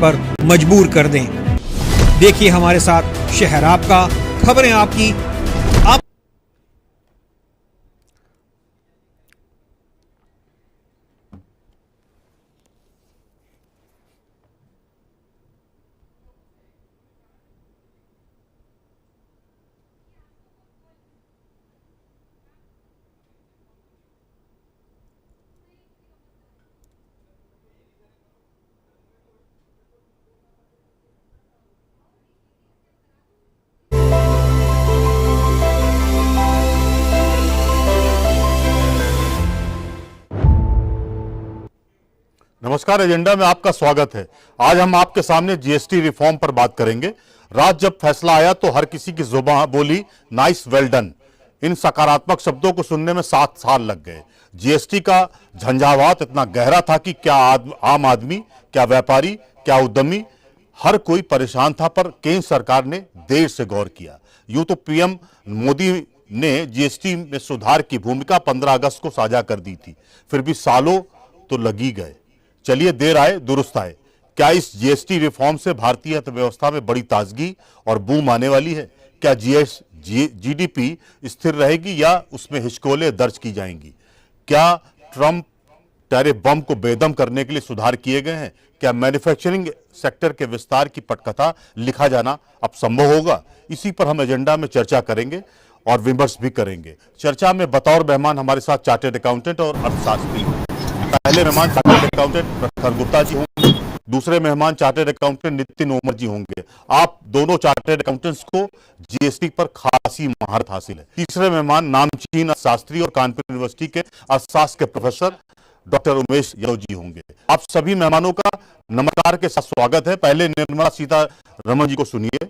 पर मजबूर कर दें। देखिए हमारे साथ शहर आपका, खबरें आपकी। आप नमस्कार, एजेंडा में आपका स्वागत है। आज हम आपके सामने जीएसटी रिफॉर्म पर बात करेंगे। रात जब फैसला आया तो हर किसी की जुबान बोली नाइस वेल डन। इन सकारात्मक शब्दों को सुनने में 7 साल लग गए। जीएसटी का झंझावात इतना गहरा था कि क्या आम आदमी, क्या व्यापारी, क्या उद्यमी, हर कोई परेशान था, पर केंद्र सरकार ने देर से गौर किया। यूं तो पीएम मोदी ने जीएसटी में सुधार की भूमिका 15 अगस्त को साझा कर दी थी, फिर भी सालों तो लगी गए। चलिए, देर आए दुरुस्त आए। क्या इस जीएसटी रिफॉर्म से भारतीय अर्थव्यवस्था में बड़ी ताजगी और बूम आने वाली है? क्या जीडीपी स्थिर रहेगी या उसमें हिचकोले दर्ज की जाएंगी? क्या ट्रंप टैरिफ बम को बेदम करने के लिए सुधार किए गए हैं? क्या मैन्युफैक्चरिंग सेक्टर के विस्तार की पटकथा लिखा जाना अब संभव होगा? इसी पर हम एजेंडा में चर्चा करेंगे और विमर्श भी करेंगे। चर्चा में बतौर मेहमान हमारे साथ चार्टर्ड अकाउंटेंट और अर्थशास्त्री। पहले मेहमान चार्टर्ड अकाउंटेंट प्रखर गुप्ता जी होंगे, दूसरे मेहमान चार्टर्ड अकाउंटेंट नितिन ओमर जी होंगे। आप दोनों चार्टर्ड अकाउंटेंट्स को जीएसटी पर खासी महारत हासिल है। तीसरे मेहमान नामचीन अर्थशास्त्री और कानपुर यूनिवर्सिटी के अर्थशास्त्र के प्रोफेसर डॉक्टर उमेश यादव जी होंगे। आप सभी मेहमानों का नमस्कार के साथ स्वागत है। पहले निर्मला सीतारमण जी को सुनिए।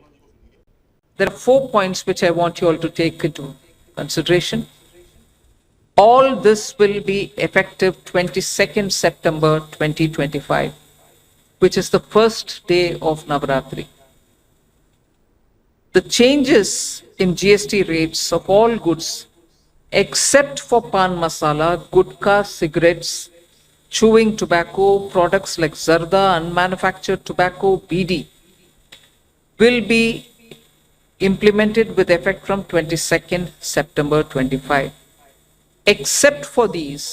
There are 4 points which I want you all to take into consideration. All this will be effective 22nd September 2025, which is the first day of Navaratri. The changes in GST rates of all goods, except for pan masala, gutka, cigarettes, chewing tobacco, products like zarda, unmanufactured tobacco, BD, will be implemented with effect from 22nd September 25. Except for these,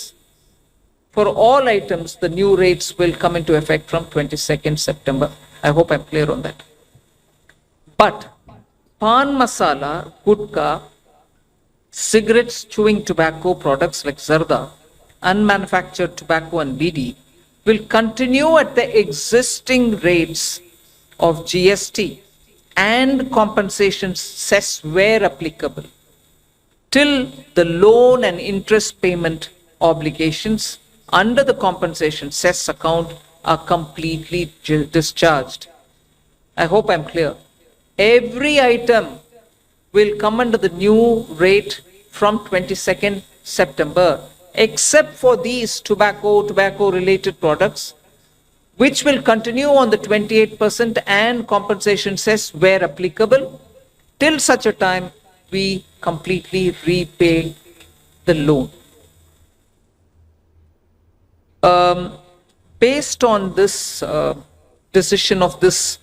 for all items, the new rates will come into effect from 22nd September. I hope I'm clear on that. But pan masala, gutka, cigarettes, chewing tobacco, products like zarda, unmanufactured tobacco and BD will continue at the existing rates of GST and compensation cess where applicable, till the loan and interest payment obligations under the compensation cess account are completely discharged. I hope I'm clear. Every item will come under the new rate from 22nd September, except for these tobacco related products, which will continue on the 28% and compensation cess where applicable, till such a time we completely repay the loan. Based on this decision of this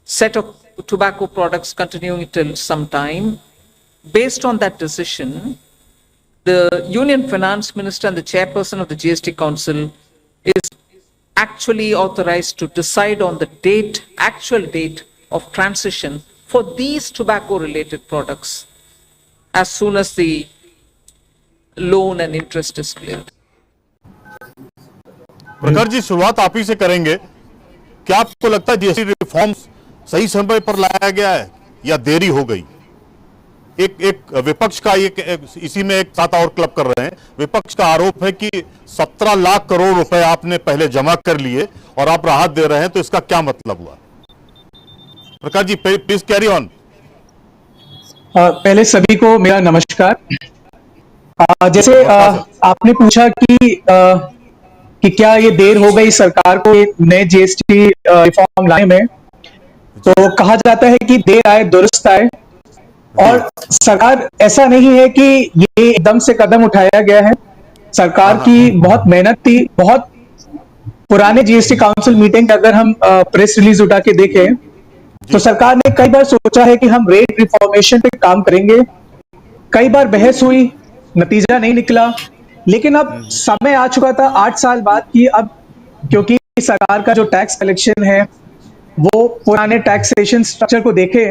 set of tobacco products continuing till some time, based on that decision, the Union Finance Minister and the Chairperson of the GST Council is actually authorized to decide on the actual date of transition for these tobacco related products as soon as the loan and interest is cleared. प्रखर जी, शुरुआत आप ही से करेंगे। क्या आपको लगता है GST reform सही समय पर लाया गया है या देरी हो गई? एक विपक्ष का इसी में एक साथ और क्लब कर रहे हैं। विपक्ष का आरोप है कि 17 लाख करोड़ रुपए आपने पहले जमा कर लिए और आप राहत दे रहे हैं, तो इसका क्या मतलब हुआ? Prakash ji, please carry on. पहले सभी को मेरा नमस्कार। जैसे आपने पूछा कि क्या ये देर हो गई सरकार को नए जीएसटी रिफॉर्म लाने में, तो कहा जाता है कि देर आए दुरुस्त आए। और सरकार, ऐसा नहीं है कि ये एकदम से कदम उठाया गया है। सरकार की बहुत मेहनत थी, बहुत पुराने जीएसटी काउंसिल मीटिंग अगर हम प्रेस रिलीज उठा के देखें तो सरकार ने कई बार सोचा है कि हम रेट रिफॉर्मेशन पे काम करेंगे। कई बार बहस हुई, नतीजा नहीं निकला, लेकिन अब समय आ चुका था 8 साल बाद कि अब क्योंकि सरकार का जो टैक्स कलेक्शन है वो पुराने टैक्सेशन स्ट्रक्चर को देखे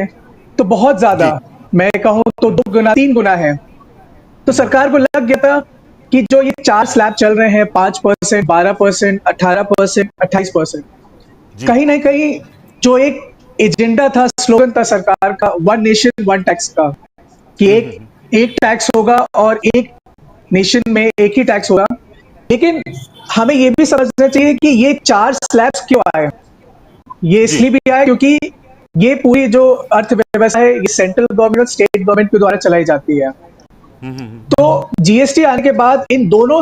तो बहुत ज्यादा, मैं कहूं तो 2 गुना 3 गुना है। तो सरकार को लग गया था कि जो ये 4 स्लैब चल रहे हैं 5%, 12%, 18%, 28%, कहीं ना कहीं जो एक एजेंडा था, स्लोगन था सरकार का, वन नेशन वन टैक्स का, कि एक टैक्स होगा और एक नेशन में एक ही टैक्स होगा। लेकिन हमें यह भी समझना चाहिए कि ये 4 स्लैब्स क्यों आए। ये इसलिए भी आए क्योंकि ये पूरी जो अर्थव्यवस्था है ये सेंट्रल गवर्नमेंट और स्टेट गवर्नमेंट के द्वारा चलाई जाती है। तो जीएसटी आने के बाद इन दोनों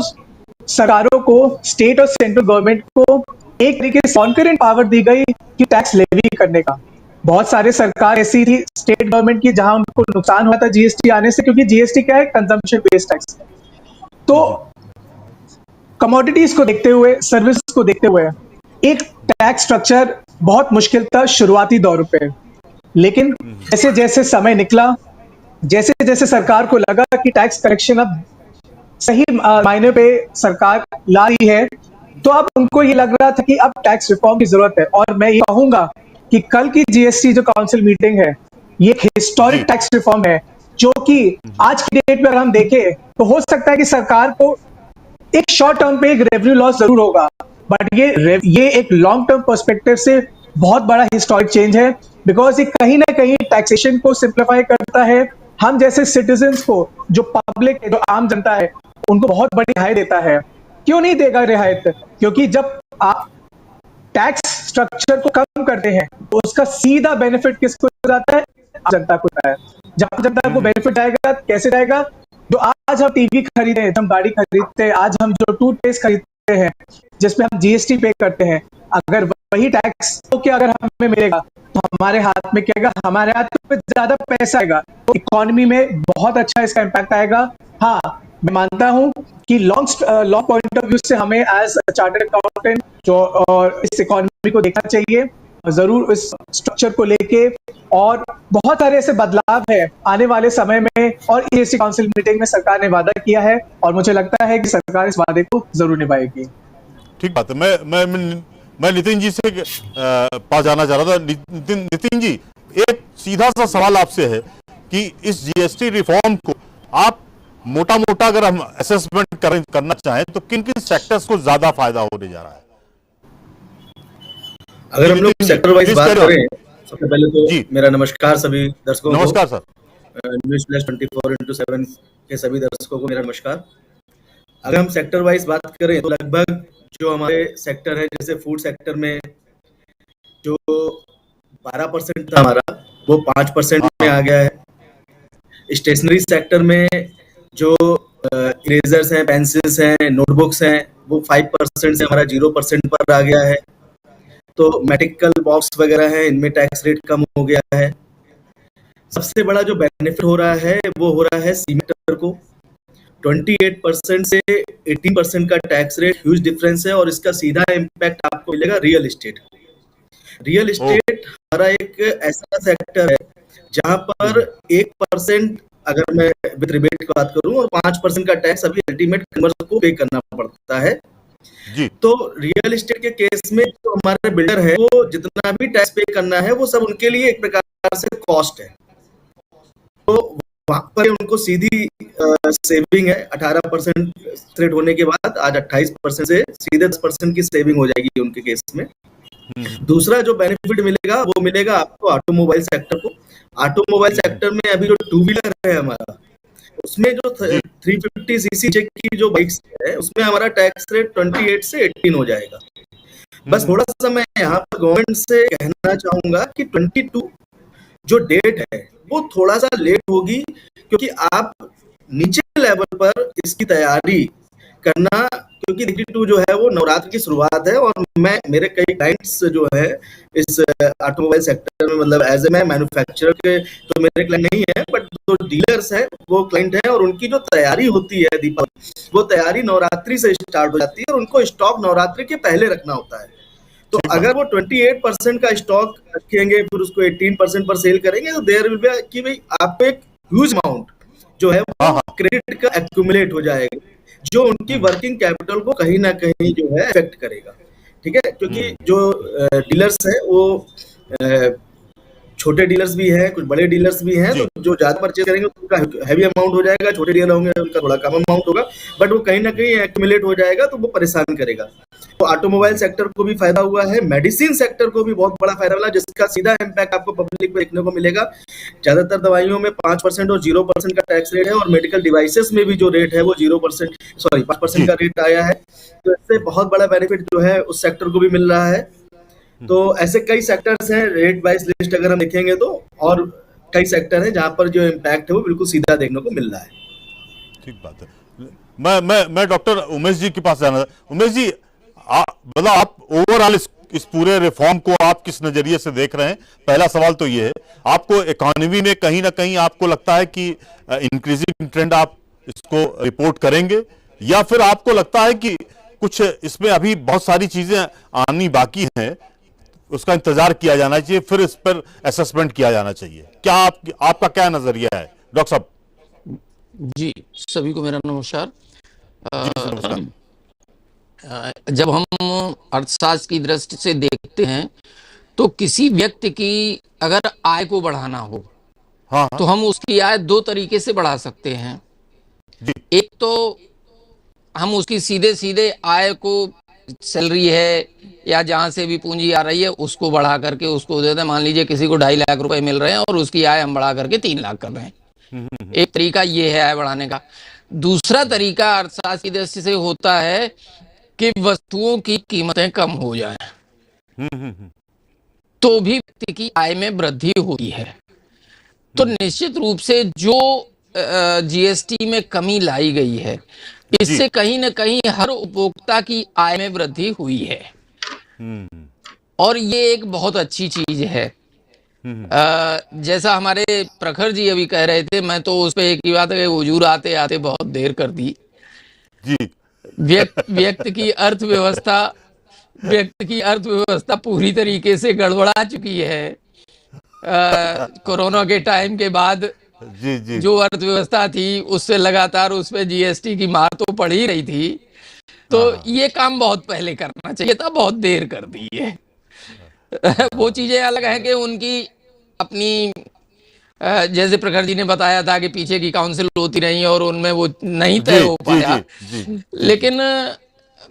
सरकारों को, स्टेट और सेंट्रल गवर्नमेंट को, एक तरीके से कॉन्करेंट पावर दी गई कि टैक्स लेवी करने का। बहुत सारे सरकार ऐसी थी स्टेट गवर्नमेंट की जहां उनको नुकसान हुआ था जीएसटी आने से, क्योंकि जीएसटी क्या है, कंजम्पशन बेस्ड टैक्स। तो कमोडिटीज को देखते हुए, सर्विस को देखते हुए एक टैक्स स्ट्रक्चर बहुत मुश्किल था शुरुआती दौर पे। लेकिन जैसे जैसे समय निकला, जैसे जैसे सरकार को लगा कि टैक्स कलेक्शन अब सही मायने पे सरकार ला रही है, तो अब उनको ये लग रहा था कि अब टैक्स रिफॉर्म की जरूरत है। और मैं ये कहूंगा कि कल की जीएसटी जो काउंसिल मीटिंग है ये एक हिस्टोरिक टैक्स रिफॉर्म है, जो कि आज की डेट में अगर हम देखें तो हो सकता है कि सरकार को एक शॉर्ट टर्म पे एक रेवेन्यू लॉस जरूर होगा, बट ये एक लॉन्ग टर्म पर्सपेक्टिव से बहुत बड़ा हिस्टोरिक चेंज है, बिकॉज ये कहीं ना कहीं टैक्सेशन को सिंप्लीफाई करता है। हम जैसे सिटीजन्स को, जो पब्लिक है, जो आम जनता है, उनको बहुत बड़ी रिहाई देता है। क्यों नहीं देगा रियायत? क्योंकि जब आप टैक्स स्ट्रक्चर को कम करते हैं तो उसका सीधा बेनिफिट किसको जाता है? जनता को जाता है। जब जनता को बेनिफिट आएगा, कैसे जाएगा? जो आज हम टीवी खरीदते हैं, हम गाड़ी खरीदते हैं, आज हम जो टूथपेस्ट खरीदते हैं जिसमें हम जीएसटी पे करते हैं, अगर वही टैक्स तो क्या अगर हमें मिलेगा तो हमारे हाथ में क्या आएगा? हमारे हाथ में ज्यादा पैसा आएगा, तो इकोनॉमी में बहुत अच्छा इसका इम्पैक्ट आएगा। हाँ, मैं मानता हूं कि लॉन्ग पॉइंट ऑफ व्यू से हमें एज चार्टर्ड अकाउंटेंट जो और इस इकोनॉमी को देखना चाहिए, जरूर इस स्ट्रक्चर को लेके, और बहुत सारे ऐसे बदलाव है आने वाले समय में, और जीएसटी काउंसिल मीटिंग में सरकार ने वादा किया है और मुझे लगता है कि सरकार इस वादे को जरूर निभाएगी। ठीक बात है। मैं नितिन जी से पास जाना चाह रहा था। नितिन जी, एक सीधा सा सवाल आपसे है कि इस जीएसटी रिफॉर्म को आप मोटा मोटा अगर हम असेसमेंट करना चाहें तो किन किन सेक्टर्स को ज्यादा फायदा होने जा रहा है? अगर हम लोग सेक्टर वाइज बात करें, सबसे पहले तो मेरा नमस्कार सभी दर्शकों को। नमस्कार सर। न्यूज़ फ्लैश 24x7 के सभी दर्शकों को मेरा नमस्कार। अगर हम सेक्टर वाइज बात करें तो लगभग जो हमारे सेक्टर है, जैसे फूड सेक्टर में जो 12% था हमारा, वो 5% में आ गया है। स्टेशनरी सेक्टर में जो इरेजर्स हैं, पेंसिल्स हैं, नोटबुक्स हैं, वो 5% से हमारा 0% पर आ गया है। तो मेडिकल बॉक्स वगैरह है, इनमें टैक्स रेट कम हो गया है। सबसे बड़ा जो बेनिफिट हो रहा है वो हो रहा है सीमेंटर को। 28% से 18% का टैक्स रेट ह्यूज डिफरेंस है, और इसका सीधा इम्पैक्ट आपको मिलेगा रियल एस्टेट। रियल एस्टेट हमारा एक ऐसा सेक्टर है जहां पर 1% अगर मैं विद रिबेट की बात करूं, और 5% का टैक्स अभी अल्टीमेट कस्टमर को पे करना पड़ता है जी। तो रियल एस्टेट के केस में जो हमारे बिल्डर है, वो जितना भी टैक्स पे करना है वो सब उनके लिए एक प्रकार से कॉस्ट है। तो वहां पर उनको सीधी सेविंग है। 18% रेट होने के बाद आज 28% से सीधे 10% की सेविंग हो जाएगी उनके केस में। दूसरा जो बेनिफिट मिलेगा वो मिलेगा आपको ऑटोमोबाइल सेक्टर को। ऑटोमोबाइल सेक्टर में अभी जो टू व्हीलर है हमारा, उसमें जो 350 सीसी की जो बाइक्स है, उसमें हमारा टैक्स रेट 28 से 18 हो जाएगा। बस थोड़ा सा मैं यहाँ पर गवर्नमेंट से कहना चाहूंगा कि 22 जो डेट है वो थोड़ा सा लेट होगी, क्योंकि आप नीचे लेवल पर इसकी तैयारी करना क्योंकि 82 जो है वो नवरात्र की शुरुआत है, और मेरे कई क्लाइंट्स जो है इस ऑटोमोबाइल सेक्टर में, मतलब एज ए मैं मैन्युफैक्चरर के तो मेरे क्लाइंट नहीं है, बट जो डीलर्स हैं वो क्लाइंट है, और उनकी जो तैयारी होती है दीपावली, वो तैयारी नवरात्रि से स्टार्ट हो जाती है, और उनको स्टॉक नवरात्रि के पहले रखना होता है। तो अगर वो 28% का स्टॉक रखेंगे, फिर उसको 18% पर सेल करेंगे, तो देयर विल बी कि भाई आपको एक ह्यूज अमाउंट जो है वो क्रेडिट का एक्यूमुलेट हो जाएगा, जो उनकी वर्किंग कैपिटल को कहीं ना कहीं जो है इफेक्ट करेगा। ठीक है, क्योंकि जो डीलर्स है वो छोटे डीलर्स भी हैं, कुछ बड़े डीलर्स भी हैं, तो जो ज्यादा परचेज करेंगे उनका हैवी अमाउंट हो जाएगा, छोटे डीलर होंगे उनका थोड़ा कम अमाउंट होगा, बट वो कहीं ना कहीं एक्यूमुलेट हो जाएगा, तो वो परेशान करेगा। तो ऑटोमोबाइल सेक्टर को भी फायदा हुआ है, मेडिसिन सेक्टर को भी बहुत बड़ा फायदा मिला, जिसका सीधा इम्पैक्ट आपको पब्लिक पे देखने को मिलेगा। ज्यादातर दवाइयों में 5% और 0% का टैक्स रेट है, और मेडिकल डिवाइसेस में भी जो रेट है वो 5% का रेट आया है। तो इससे बहुत बड़ा बेनिफिट जो है उस सेक्टर को भी मिल रहा है। तो ऐसे कई सेक्टर्स हैं, रेट वाइज लिस्ट अगर हम देखेंगे तो, और कई सेक्टर हैं जहां पर जो इम्पैक्ट है वो बिल्कुल सीधा देखने को मिल रहा है। ठीक बात है। मैं डॉक्टर उमेश जी के पास जाना। उमेश जी, मतलब आप ओवरऑल इस पूरे रिफॉर्म को आप किस नजरिए से देख रहे हैं? पहला सवाल तो ये है, आपको इकोनॉमी में कहीं ना कहीं आपको लगता है कि इंक्रीजिंग ट्रेंड आप इसको रिपोर्ट करेंगे, या फिर आपको लगता है कि कुछ इसमें अभी बहुत सारी चीजें आनी बाकी हैं, उसका इंतजार किया जाना चाहिए, फिर इस पर असेसमेंट किया जाना चाहिए? क्या आपका क्या नजरिया है डॉक्टर साहब? जी, सभी को मेरा नमस्कार। नमस्कार। जब हम अर्थशास्त्र की दृष्टि से देखते हैं तो किसी व्यक्ति की अगर आय को बढ़ाना हो, हाँ, तो हम उसकी आय दो तरीके से बढ़ा सकते हैं। जी। एक तो हम उसकी सीधे सीधे आय को, सैलरी है या जहां से भी पूंजी आ रही है, उसको बढ़ा करके उसको दे दें। मान लीजिए किसी को 2.5 लाख रुपए मिल रहे हैं और उसकी आय हम बढ़ा करके 3 लाख कर रहे हैं। एक तरीका ये है आय बढ़ाने का। दूसरा तरीका अर्थशास्त्र की दृष्टि से होता है कि वस्तुओं की कीमतें कम हो जाएं, तो भी व्यक्ति की आय में वृद्धि होती है। तो निश्चित रूप से जो जीएसटी में कमी लाई गई है, इससे कहीं न कहीं हर उपभोक्ता की आय में वृद्धि हुई है, और ये एक बहुत अच्छी चीज है। जैसा हमारे प्रखर जी अभी कह रहे थे, मैं तो उस पे एक ही बात है, हुजूर आते आते बहुत देर कर दी जी। व्यक्ति की अर्थव्यवस्था पूरी तरीके से गड़बड़ा चुकी है। कोरोना के टाइम के बाद जी। जो अर्थव्यवस्था थी उससे लगातार उस पे जीएसटी की मार तो पड़ ही रही थी। तो ये काम बहुत पहले करना चाहिए था, बहुत देर कर दी है। वो चीजें अलग है कि उनकी अपनी, जैसे प्रखर जी ने बताया था कि पीछे की काउंसिल होती रही और उनमें वो नहीं तय हो पाया। लेकिन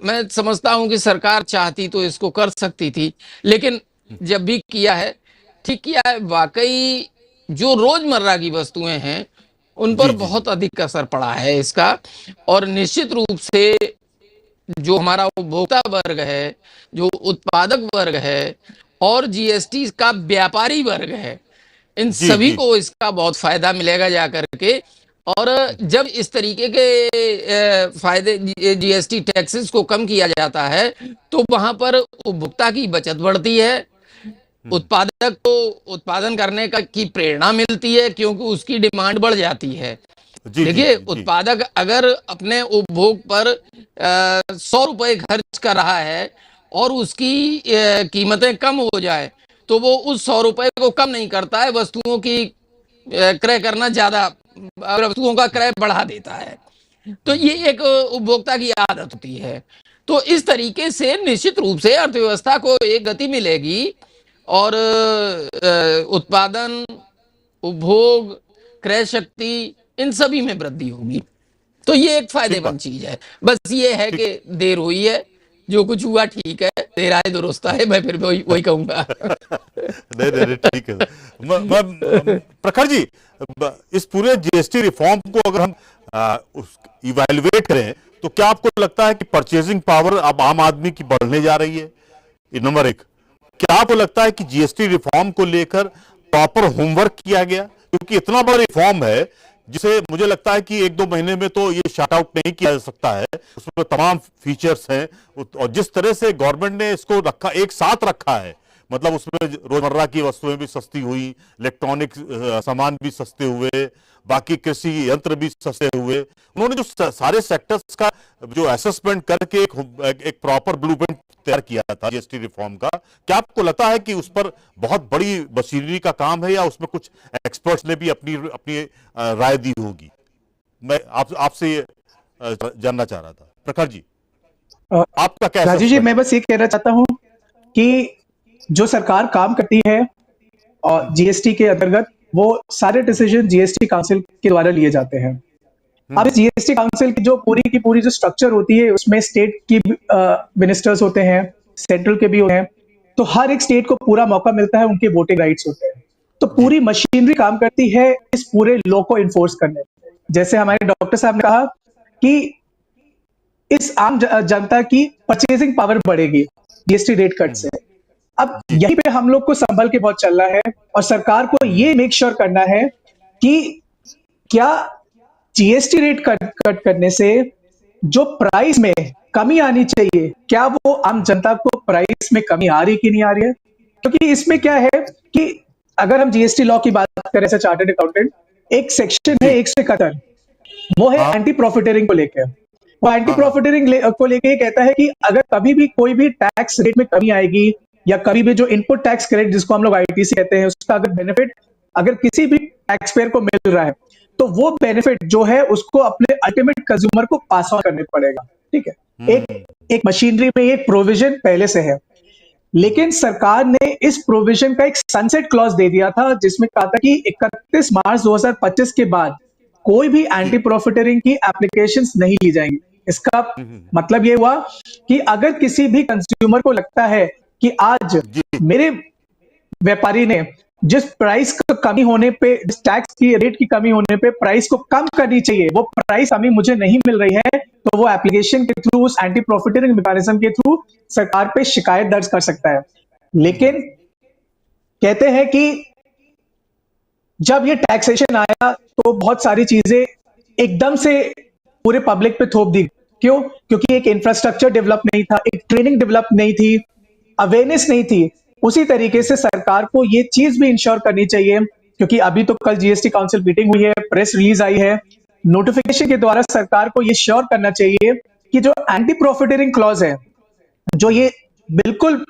मैं समझता हूं कि सरकार चाहती तो इसको कर सकती थी, लेकिन जब भी किया है ठीक किया है। वाकई जो रोजमर्रा की वस्तुएं हैं उन पर बहुत अधिक असर पड़ा है इसका, और निश्चित रूप से जो हमारा उपभोक्ता वर्ग है, जो उत्पादक वर्ग है, और जीएसटी का व्यापारी वर्ग है, इन सभी को इसका बहुत फायदा मिलेगा जाकर के। और जब इस तरीके के फायदे, जीएसटी टैक्सेस को कम किया जाता है, तो वहां पर उपभोक्ता की बचत बढ़ती है, उत्पादक को उत्पादन करने की प्रेरणा मिलती है, क्योंकि उसकी डिमांड बढ़ जाती है। देखिए, उत्पादक अगर अपने उपभोग पर 100 रुपए खर्च कर रहा है और उसकी कीमतें कम हो जाए, तो वो उस 100 रुपए को कम नहीं करता है, वस्तुओं की क्रय करना ज्यादा, वस्तुओं का क्रय बढ़ा देता है। तो ये एक उपभोक्ता की आदत होती है। तो इस तरीके से निश्चित रूप से अर्थव्यवस्था को एक गति मिलेगी, और उत्पादन, उपभोग, क्रय शक्ति, इन सभी में वृद्धि होगी। तो ये एक फायदेमंद चीज है। बस ये है कि देर हुई है, जो कुछ हुआ ठीक है, देर आए दुरुस्त है, मैं फिर वही कहूंगा। नहीं, ठीक है। प्रखर जी, इस पूरे जीएसटी रिफॉर्म को अगर हम इवैल्यूएट करें, तो क्या आपको लगता है कि परचेजिंग पावर अब आम आदमी की बढ़ने जा रही है? नंबर एक, क्या आपको लगता है कि जीएसटी रिफॉर्म को लेकर प्रॉपर होमवर्क किया गया? क्योंकि इतना बड़ा रिफॉर्म है जिसे मुझे लगता है कि 1-2 महीने में तो ये शट आउट नहीं किया जा सकता है। उसमें तमाम फीचर्स हैं और जिस तरह से गवर्नमेंट ने इसको रखा, एक साथ रखा है, मतलब उसमें रोजमर्रा की वस्तुएं भी सस्ती हुई, इलेक्ट्रॉनिक सामान भी सस्ते हुए, बाकी कृषि यंत्र भी सस्ते हुए। उन्होंने जो सारे सेक्टर्स का जो असेसमेंट करके एक प्रॉपर ब्लूप्रिंट तैयार किया था जीएसटी रिफॉर्म का, क्या आपको लगता है कि उस पर बहुत बड़ी मशीनरी का काम है या उसमें कुछ एक्सपर्ट्स ने भी अपनी अपनी राय दी होगी? मैं आपसे ये जानना चाह रहा था। प्रखर जी, आपका क्या राजीव जी, मैं बस ये कहना चाहता हूं कि जो सरकार काम करती है और जीएसटी के अंतर्गत, वो सारे डिसीजन जीएसटी काउंसिल के द्वारा लिए जाते हैं। अब इस जीएसटी काउंसिल की पूरी की पूरी जो स्ट्रक्चर होती है, उसमें स्टेट की मिनिस्टर्स होते हैं, सेंट्रल के भी होते हैं, तो हर एक स्टेट को पूरा मौका मिलता है, उनके वोटिंग राइट्स होते हैं। तो पूरी मशीनरी काम करती है इस पूरे लॉ को इन्फोर्स करने। जैसे हमारे डॉक्टर साहब ने कहा कि इस आम जनता की परचेजिंग पावर बढ़ेगी जीएसटी रेट कट से। अब यहीं पे हम लोग को संभल के बहुत चलना है और सरकार को ये मेक श्योर करना है कि क्या जीएसटी रेट कट करने से जो प्राइस में कमी आनी चाहिए, क्या वो आम जनता को प्राइस में कमी आ रही कि नहीं आ रही है? क्योंकि इसमें क्या है कि अगर हम जीएसटी लॉ की बात करें, ऐसे चार्टर्ड अकाउंटेंट, एक सेक्शन है 171, वो है एंटी प्रॉफिटरिंग को लेकर। वो एंटी प्रॉफिटरिंग को लेके कहता है कि अगर कभी भी कोई भी टैक्स रेट में कमी आएगी या कभी भी जो इनपुट टैक्स क्रेडिट जिसको हम लोग आईटीसी कहते हैं, उसका अगर बेनिफिट अगर किसी भी टैक्स पेयर को मिल रहा है, तो वो बेनिफिट जो है उसको अपने अल्टीमेट कंज्यूमर को पास ऑन करने पड़ेगा। ठीक है, एक मशीनरी में एक प्रोविजन पहले से है, लेकिन सरकार ने इस प्रोविजन का एक सनसेट क्लॉज दे दिया था, जिसमें कहा था कि 31 मार्च 2025 के बाद कोई भी एंटी प्रॉफिटरिंग की एप्लीकेशंस नहीं ली जाएंगी। इसका मतलब ये हुआ कि अगर किसी भी कंज्यूमर को लगता है कि आज मेरे व्यापारी ने जिस प्राइस का कमी होने पे, जिस टैक्स की रेट की कमी होने पे प्राइस को कम करनी चाहिए, वो प्राइस कमी मुझे नहीं मिल रही है, तो वो एप्लीकेशन के थ्रू, उस एंटी प्रॉफिटरिंग मैकेनिज्म के थ्रू सरकार पे शिकायत दर्ज कर सकता है। लेकिन कहते हैं कि जब ये टैक्सेशन आया तो बहुत सारी चीजें एकदम से पूरे पब्लिक पे थोप दी। क्यों? क्योंकि एक इंफ्रास्ट्रक्चर डेवलप नहीं था, एक ट्रेनिंग डेवलप नहीं थी, अवेयरनेस नहीं थी। उसी तरीके से सरकार को ये चीज भी इंश्योर करनी चाहिए, क्योंकि अभी तो कल जीएसटी काउंसिल मीटिंग हुई है, प्रेस रिलीज आई है, नोटिफिकेशन के द्वारा सरकार को ये श्योर करना चाहिए कि जो एंटी प्रॉफिटरिंग क्लॉज है, जो ये बिल्कुल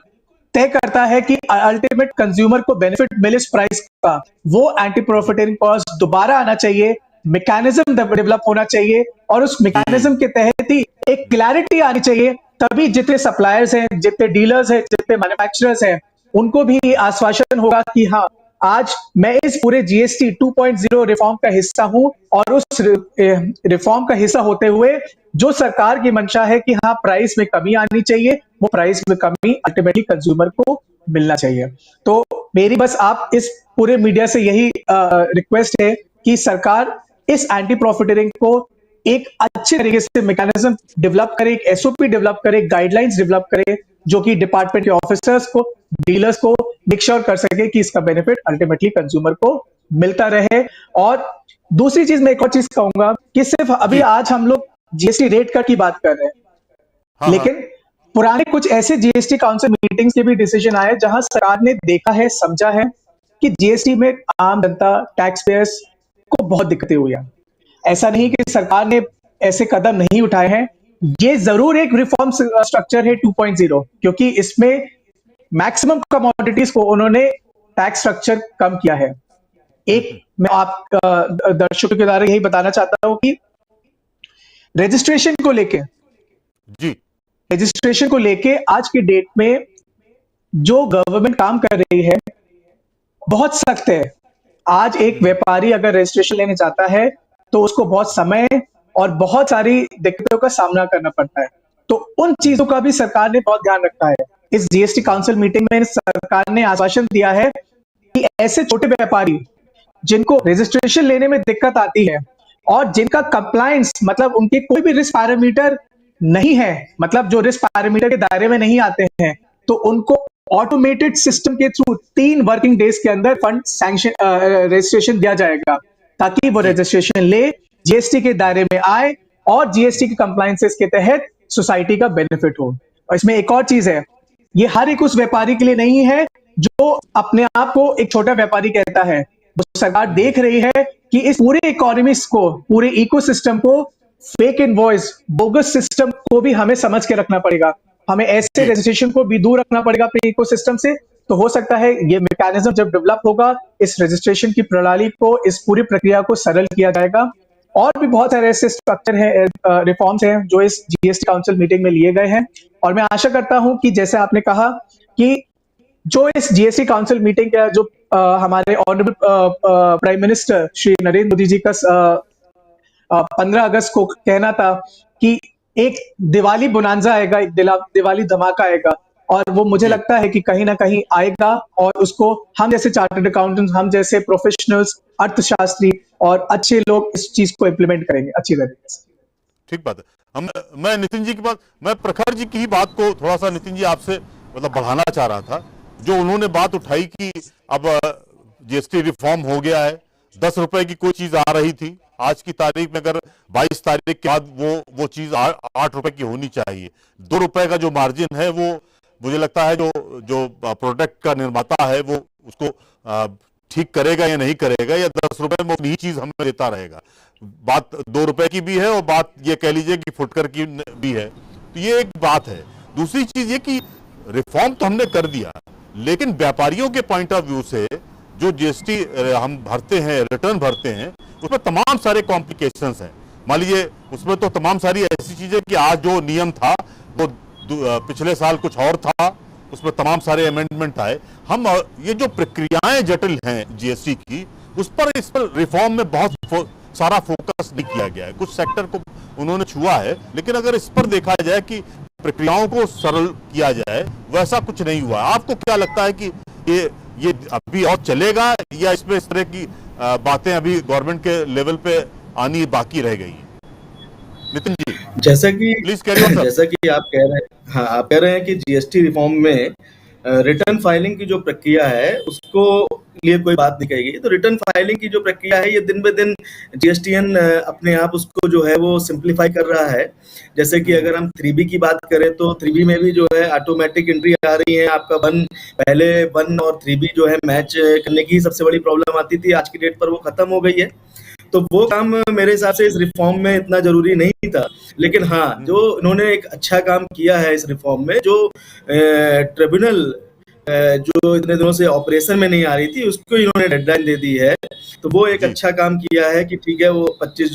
तय करता है कि अल्टीमेट कंज्यूमर को बेनिफिट मिले इस प्राइस का, वो एंटी प्रॉफिटरिंग क्लॉज दोबारा आना चाहिए, मैकेनिज्म डेवलप होना चाहिए और उस मैकेनिज्म के तहत ही एक क्लैरिटी आनी चाहिए। तभी जितने सप्लायर्स हैं, जितने डीलर्स हैं, जितने मैन्युफैक्चरर्स हैं, उनको भी आश्वासन होगा कि हाँ, आज मैं इस पूरे जीएसटी 2.0 रिफॉर्म का हिस्सा हूं और उस रिफॉर्म का हिस्सा होते हुए जो सरकार की मंशा है कि हाँ, प्राइस में कमी आनी चाहिए, वो प्राइस में कमी अल्टीमेटली कंज्यूमर को मिलना चाहिए। तो मेरी बस आप इस पूरे मीडिया से यही रिक्वेस्ट है कि सरकार इस एंटी प्रॉफिटरिंग को एक अच्छे तरीके से मैकेनिज्म डेवलप करे, एक एसओपी डेवलप करे, गाइडलाइंस डेवलप करे, जो कि डिपार्टमेंट के ऑफिसर्स को, डीलर्स को मेक श्योर कर सके कि इसका बेनिफिट अल्टीमेटली कंज्यूमर को मिलता रहे। और दूसरी चीज, मैं एक और चीज कहूंगा कि सिर्फ अभी आज हम लोग जीएसटी रेट कट की बात कर रहे हैं, लेकिन पुराने कुछ ऐसे जीएसटी काउंसिल मीटिंग्स के भी डिसीजन आए जहां सरकार ने देखा है, समझा है कि जीएसटी में आम जनता, टैक्स पेयर्स को बहुत दिक्कतें हुई हैं। ऐसा नहीं कि सरकार ने ऐसे कदम नहीं उठाए हैं, ये जरूर एक रिफॉर्म स्ट्रक्चर है 2.0, क्योंकि इसमें मैक्सिमम कमोडिटीज को उन्होंने टैक्स स्ट्रक्चर कम किया है। एक मैं आप दर्शकों के द्वारा यही बताना चाहता हूं कि रजिस्ट्रेशन को लेके आज की डेट में जो गवर्नमेंट काम कर रही है बहुत सख्त है। आज एक व्यापारी अगर रजिस्ट्रेशन लेने जाता है तो उसको बहुत समय और बहुत सारी दिक्कतों का सामना करना पड़ता है। तो उन चीजों का भी सरकार ने बहुत ध्यान रखा है। इस जीएसटी काउंसिल मीटिंग में सरकार ने आश्वासन दिया है कि ऐसे छोटे व्यापारी जिनको रजिस्ट्रेशन लेने में दिक्कत आती है और जिनका कंप्लायंस, मतलब उनके कोई भी रिस्क पैरामीटर नहीं है, मतलब जो रिस्क पैरामीटर के दायरे में नहीं आते हैं, तो उनको ऑटोमेटेड सिस्टम के थ्रू 3 वर्किंग डेज के अंदर फंड सैंक्शन रजिस्ट्रेशन दिया जाएगा, ताकि वो रजिस्ट्रेशन ले, जीएसटी के दायरे में आए और जीएसटी के कंप्लायंसेस के तहत सोसाइटी का बेनिफिट हो। और इसमें एक और चीज है, ये हर एक उस व्यापारी के लिए नहीं है जो अपने आप को एक छोटा व्यापारी कहता है। वो सरकार देख रही है कि इस पूरे इकोनॉमिक्स को, पूरे इकोसिस्टम को, फेक इनवॉइस, बोगस सिस्टम को भी हमें समझ के रखना पड़ेगा। हमें ऐसे रजिस्ट्रेशन को भी दूर रखना पड़ेगा अपने इकोसिस्टम से। तो हो सकता है ये मैकेनिज्म जब डेवलप होगा, इस रजिस्ट्रेशन की प्रणाली को, इस पूरी प्रक्रिया को सरल किया जाएगा। और भी बहुत सारे ऐसे स्ट्रक्चर हैं, रिफॉर्म्स हैं जो इस जीएसटी काउंसिल मीटिंग में लिए गए हैं। और मैं आशा करता हूं कि जैसे आपने कहा कि जो इस जीएसटी काउंसिल मीटिंग का जो हमारे honourable prime minister Shri Narendra Modi ji का 15 अगस्त को कहना था कि एक दिवाली बोनांजा आएगा, एक दिवाली धमाका आएगा, और वो मुझे लगता है कि कहीं ना कहीं आएगा। और उसको हम जैसे चार्टर्ड अकाउंटेंट्स, हम जैसे प्रोफेशनल्स, अर्थशास्त्री और अच्छे लोग इस चीज को इम्प्लीमेंट करेंगे अच्छी तरीके से। ठीक बात है। मैं नितिन जी की बात, मैं प्रखर जी की ही बात को थोड़ा सा नितिन जी आपसे मतलब बढ़ाना चाह रहा था। जो उन्होंने बात उठाई कि अब जीएसटी रिफॉर्म हो गया है, 10 रुपए की कोई चीज आ रही थी, आज की तारीख में अगर 22 तारीख के बाद वो चीज 8 रुपए की होनी चाहिए। 2 रुपए का जो मार्जिन है वो मुझे लगता है जो प्रोडक्ट का निर्माता है वो उसको ठीक करेगा या नहीं करेगा, या 10 रुपए में उतनी ही चीज हमें देता रहेगा। बात 2 रुपए की भी है और बात ये कह लीजिए कि फुटकर की भी है। तो ये एक बात है। दूसरी चीज ये कि रिफॉर्म तो हमने कर दिया, लेकिन व्यापारियों के पॉइंट ऑफ व्यू से जो जीएसटी हम भरते हैं, रिटर्न भरते हैं, उसमें तमाम सारे कॉम्प्लिकेशंस हैं। मान लीजिए उसमें तो तमाम सारी ऐसी चीजें कि आज जो नियम था वो पिछले साल कुछ और था, उसमें तमाम सारे अमेंडमेंट आए। हम ये जो प्रक्रियाएं जटिल हैं जीएसटी की, इस पर रिफॉर्म में बहुत सारा फोकस नहीं किया गया है। कुछ सेक्टर को उन्होंने छुआ है, लेकिन अगर इस पर देखा जाए कि प्रक्रियाओं को सरल किया जाए, वैसा कुछ नहीं हुआ। आपको क्या लगता है कि ये अभी और चलेगा, या इसमें इस तरह की बातें अभी गवर्नमेंट के लेवल पे आनी बाकी रह गई? नितिन जी जैसा कि प्लीज कैरी ऑन सर। जैसा कि आप कह रहे हैं, हाँ, आप कह रहे हैं कि जीएसटी रिफॉर्म में रिटर्न फाइलिंग की जो प्रक्रिया है उसको लिए कोई बात नहीं कही गई। तो रिटर्न फाइलिंग की जो प्रक्रिया है ये दिन ब दिन जीएसटीएन अपने आप उसको जो है वो सिंप्लीफाई कर रहा है। जैसे कि अगर हम 3B की बात करें तो 3B में भी जो है ऑटोमेटिक एंट्री आ रही है। आपका पहले 1 और 3B जो है मैच करने की सबसे बड़ी प्रॉब्लम आती थी, आज की डेट पर वो खत्म हो गई है। तो वो काम मेरे हिसाब से इस रिफॉर्म में इतना जरूरी नहीं था। लेकिन हाँ, जो इन्होंने एक अच्छा काम किया है इस रिफॉर्म में, जो ट्रिब्यूनल जो इतने दिनों से ऑपरेशन में नहीं आ रही थी उसको इन्होंने डेडलाइन दे दी है। तो वो एक अच्छा काम किया है कि ठीक है, वो 25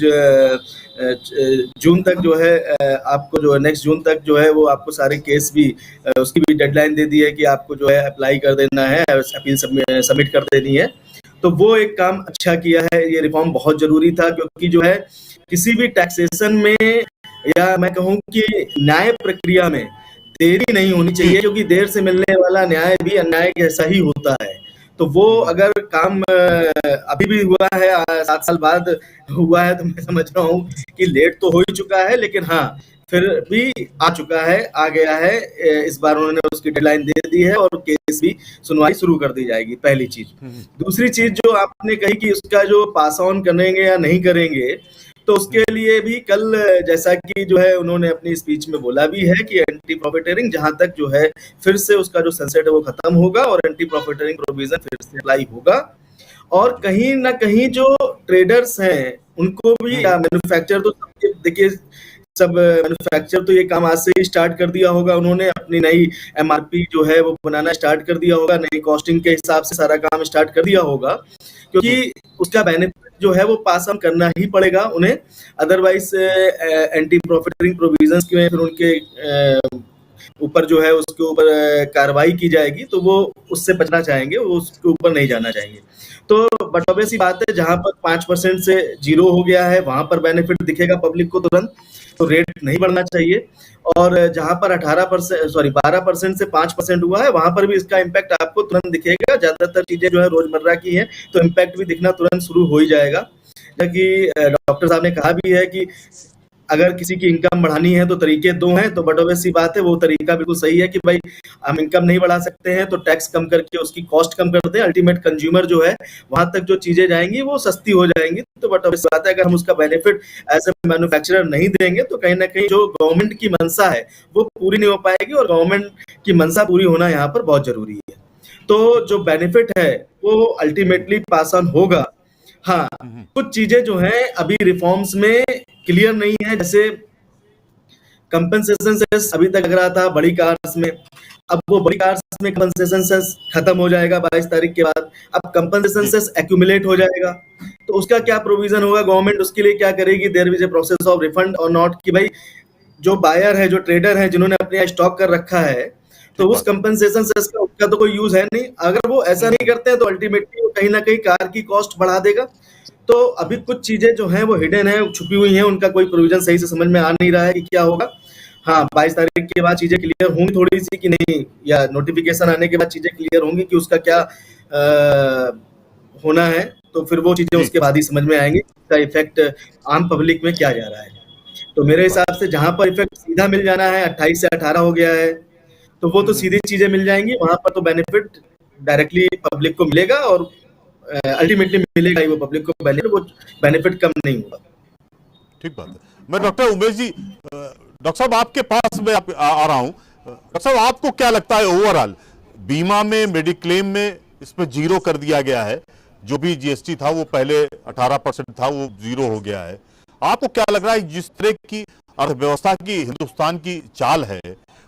जून तक जो है आपको जो नेक्स्ट जून तक जो है वो आपको सारे केस भी उसकी भी डेडलाइन दे दी है कि आपको जो है अप्लाई कर देना है, अपील सबमिट कर देनी है। तो वो एक काम अच्छा किया है। ये रिफॉर्म बहुत जरूरी था, क्योंकि जो है किसी भी टैक्सेशन में, या मैं कहूँ कि न्याय प्रक्रिया में देरी नहीं होनी चाहिए, क्योंकि देर से मिलने वाला न्याय भी अन्याय जैसा ही होता है। तो वो अगर काम अभी भी हुआ है, 7 साल बाद हुआ है, तो मैं समझ रहा हूँ कि लेट तो हो ही चुका है, लेकिन हाँ फिर भी आ चुका है, आ गया है। इस बार उन्होंने उसकी डेडलाइन दे दी है और केस भी सुनवाई शुरू कर दी जाएगी, पहली चीज। दूसरी चीज जो आपने कही कि उसका जो पास ऑन करेंगे या नहीं करेंगे, तो उसके लिए भी कल जैसा कि जो है उन्होंने अपनी स्पीच में बोला भी है कि एंटी प्रॉफिटरिंग जहां तक जो है फिर से उसका जो सनसेट है वो खत्म होगा और एंटी प्रॉफिटरिंग प्रोविजन फिर से अप्लाई होगा। और कहीं ना कहीं जो ट्रेडर्स हैं उनको भी, मैन्युफैक्चर तो देखिए, सब मैन्युफैक्चर तो ये काम आज से ही स्टार्ट कर दिया होगा। उन्होंने अपनी नई एमआरपी जो है वो बनाना स्टार्ट कर दिया होगा, नई कॉस्टिंग के हिसाब से सारा काम स्टार्ट कर दिया होगा, क्योंकि उसका बेनिफिट जो है वो पास ऑन करना ही पड़ेगा उन्हें। अदरवाइज एंटी प्रॉफिटरिंग प्रोविजंस के फिर उनके ऊपर जो है उसके ऊपर कार्रवाई की जाएगी, तो वो उससे बचना चाहेंगे, वो उसके ऊपर नहीं जाना चाहेंगे। तो बट ऑब्वियस सी बात है, जहां पर 5% से 0 हो गया है वहां पर बेनिफिट दिखेगा पब्लिक को तुरंत, तो रेट नहीं बढ़ना चाहिए। और जहां पर 12% से 5% हुआ है वहां पर भी इसका इम्पैक्ट आपको तुरंत दिखेगा। ज्यादातर चीजें जो है रोजमर्रा की हैं, तो इम्पैक्ट भी दिखना तुरंत शुरू हो ही जाएगा। जबकि डॉक्टर साहब ने कहा भी है कि अगर किसी की इनकम बढ़ानी है तो तरीके दो हैं, तो बट ऑब्वियस सी बात है वो तरीका बिल्कुल सही है कि भाई हम इनकम नहीं बढ़ा सकते हैं तो टैक्स कम करके उसकी कॉस्ट कम कर दें, अल्टीमेट कंज्यूमर जो है वहां तक जो चीजें जाएंगी वो सस्ती हो जाएंगी। तो बट ऑब्वियस बात है अगर हम उसका बेनिफिट एज ए मैन्युफैक्चरर नहीं देंगे तो कहीं ना कहीं जो गवर्नमेंट की मंशा है वो पूरी नहीं हो पाएगी, और गवर्नमेंट की मंशा पूरी होना यहाँ पर बहुत जरूरी है। तो जो बेनिफिट है वो अल्टीमेटली पास ऑन होगा। हाँ, कुछ चीजें जो हैं अभी रिफॉर्म्स में क्लियर नहीं है, जैसे कंपनसेशन सेस अभी तक लग रहा था बड़ी कार्स में, अब वो बड़ी कार्स में कंपनसेशन सेस खत्म हो जाएगा 22 तारीख के बाद, अब कंपनसेशन सेस एक्यूमुलेट हो जाएगा। तो उसका क्या प्रोविजन होगा, गवर्नमेंट उसके लिए क्या करेगी, there is a process of refund और नॉट, कि भाई जो बायर है, जो ट्रेडर है, जिन्होंने अपने स्टॉक कर रखा है, तो उस कंपनसेशन सेस का उसका तो कोई यूज है नहीं। अगर वो ऐसा नहीं करते हैं तो अल्टीमेटली वो कहीं ना कहीं कार की कॉस्ट बढ़ा देगा। तो अभी कुछ चीजें जो हैं वो हिडन है, छुपी हुई हैं, उनका कोई प्रोविजन सही से समझ में आ नहीं रहा है कि क्या होगा। हाँ, 22 तारीख के बाद चीजें क्लियर होंगी थोड़ी सी कि नहीं, या नोटिफिकेशन आने के बाद चीजें क्लियर होंगी कि उसका क्या होना है, तो फिर वो चीजें उसके बाद ही समझ में आएंगी, इसका इफेक्ट आम पब्लिक में क्या जा रहा है। तो मेरे हिसाब से जहां पर इफेक्ट सीधा मिल जाना है 28 से 18 हो गया है, तो वो तो सीधी चीजें मिल जाएंगी, वहां पर तो बेनिफिट डायरेक्टली पब्लिक को मिलेगा और अल्टीमेटली मिलेगा ही वो पब्लिक को, वो बेनिफिट कम नहीं होगा। ठीक बात है। मैं डॉक्टर उमेश जी, डॉक्टर साहब आपके पास में आ रहा हूं। डॉक्टर साहब आपको क्या लगता है ओवरऑल बीमा में, मेडिक्लेम में इसमें जीरो कर दिया गया है, जो भी जीएसटी था वो पहले 18% था वो जीरो हो गया है। आपको क्या लग रहा है जिस तरह की अर्थव्यवस्था की हिंदुस्तान की चाल है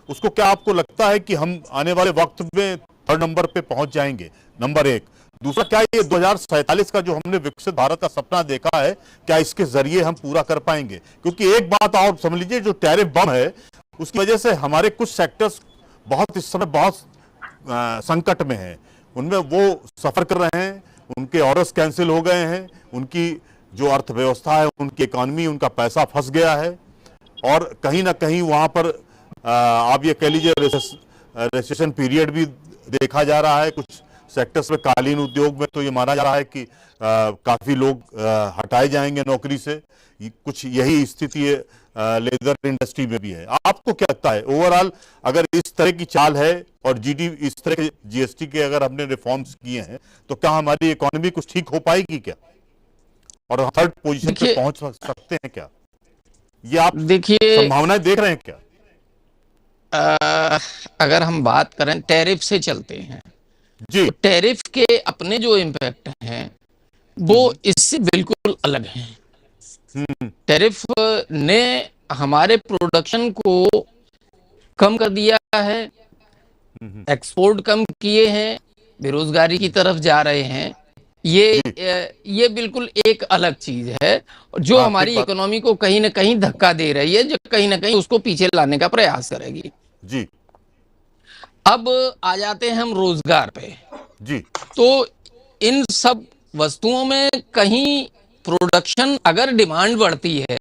उसको क्या आपको लगता है कि हम आने वाले वक्त में 3rd नंबर पे पहुंच जाएंगे? नंबर 1। दूसरा, क्या ये 2047 का जो हमने विकसित भारत का सपना देखा है क्या इसके जरिए हम पूरा कर पाएंगे? क्योंकि एक बात और समझ लीजिए, जो टैरिफ बम है उसकी वजह से हमारे कुछ सेक्टर्स बहुत इस समय बहुत संकट में हैं, उनमें वो सफर कर रहे हैं, उनके ऑर्डर्स कैंसिल हो गए हैं, उनकी जो अर्थव्यवस्था है, उनकी इकॉनमी, उनका पैसा फंस गया है, और कहीं ना कहीं वहां पर आप ये कह लीजिए रिसेशन पीरियड भी देखा जा रहा है। कुछ सेक्टर्स में, कालीन उद्योग में तो ये माना जा रहा है कि काफी लोग हटाए जाएंगे नौकरी से। कुछ यही स्थिति लेदर इंडस्ट्री में भी है। आपको क्या लगता है ओवरऑल, अगर इस तरह की चाल है और इस तरह के जीएसटी के अगर हमने रिफॉर्म्स किए हैं तो क्या हमारी इकोनॉमी कुछ ठीक हो पाएगी क्या, और 3rd पोजीशन पे पहुंच सकते हैं क्या? ये आप देखिए, संभावनाएं देख रहे हैं क्या? अगर हम बात करें टैरिफ से चलते हैं जी, तो टैरिफ के अपने जो इम्पैक्ट हैं वो इससे बिल्कुल अलग हैं। टैरिफ ने हमारे प्रोडक्शन को कम कर दिया है, एक्सपोर्ट कम किए हैं, बेरोजगारी की तरफ जा रहे हैं। ये बिल्कुल एक अलग चीज है जो हमारी इकोनॉमी को कहीं ना कहीं धक्का दे रही है, जो कहीं ना कहीं उसको पीछे लाने का प्रयास करेगी। जी। अब आ जाते हैं हम रोजगार पे। जी। तो इन सब वस्तुओं में कहीं प्रोडक्शन, अगर डिमांड बढ़ती है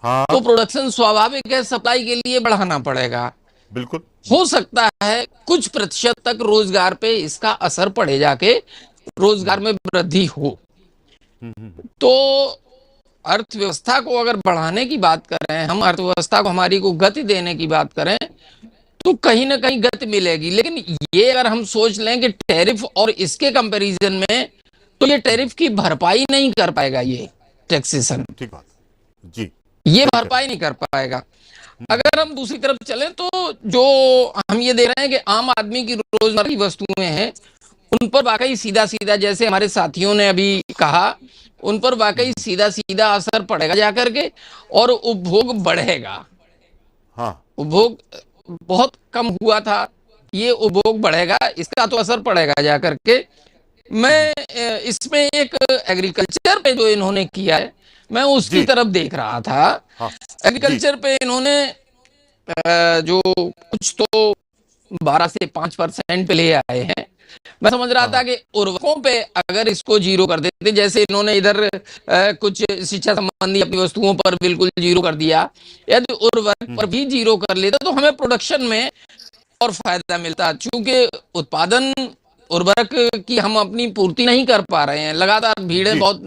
हाँ, तो प्रोडक्शन स्वाभाविक है, सप्लाई के लिए बढ़ाना पड़ेगा। बिल्कुल हो सकता है कुछ प्रतिशत तक रोजगार पे इसका असर पड़े, जाके रोजगार में वृद्धि हो। तो अर्थव्यवस्था को अगर बढ़ाने की बात करें, हम अर्थव्यवस्था को हमारी को गति देने की बात करें तो कहीं ना कहीं गति मिलेगी। लेकिन ये अगर हम सोच लें कि टैरिफ और इसके कंपैरिजन में, तो ये टैरिफ की भरपाई नहीं कर पाएगा, ये टैक्सेशन, ठीक बात जी, ये भरपाई नहीं कर पाएगा। अगर हम दूसरी तरफ चलें तो जो हम ये देख रहे हैं कि आम आदमी की रोजमर्रा की वस्तुएं हैं उन पर वाकई सीधा सीधा, जैसे हमारे साथियों ने अभी कहा, उन पर वाकई सीधा सीधा असर पड़ेगा जाकर के, और उपभोग बढ़ेगा। हाँ, उपभोग बहुत कम हुआ था, ये उपभोग बढ़ेगा, इसका तो असर पड़ेगा जाकर के। मैं इसमें एक एग्रीकल्चर पे जो इन्होंने किया है, मैं उसकी तरफ देख रहा था। हाँ, एग्रीकल्चर पे इन्होंने जो कुछ तो 12 से 5% पे ले आए हैं। मैं समझ रहा था कि उर्वरकों पे अगर इसको जीरो कर देते, जैसे इन्होंने इधर कुछ शिक्षा संबंधी अपनी वस्तुओं पर बिल्कुल जीरो कर दिया, यदि उर्वरक पर भी जीरो कर लेते तो हमें प्रोडक्शन में और फायदा मिलता। चूंकि उत्पादन उर्वरक की हम अपनी पूर्ति नहीं कर पा रहे हैं। लगातार भीड़ें बहुत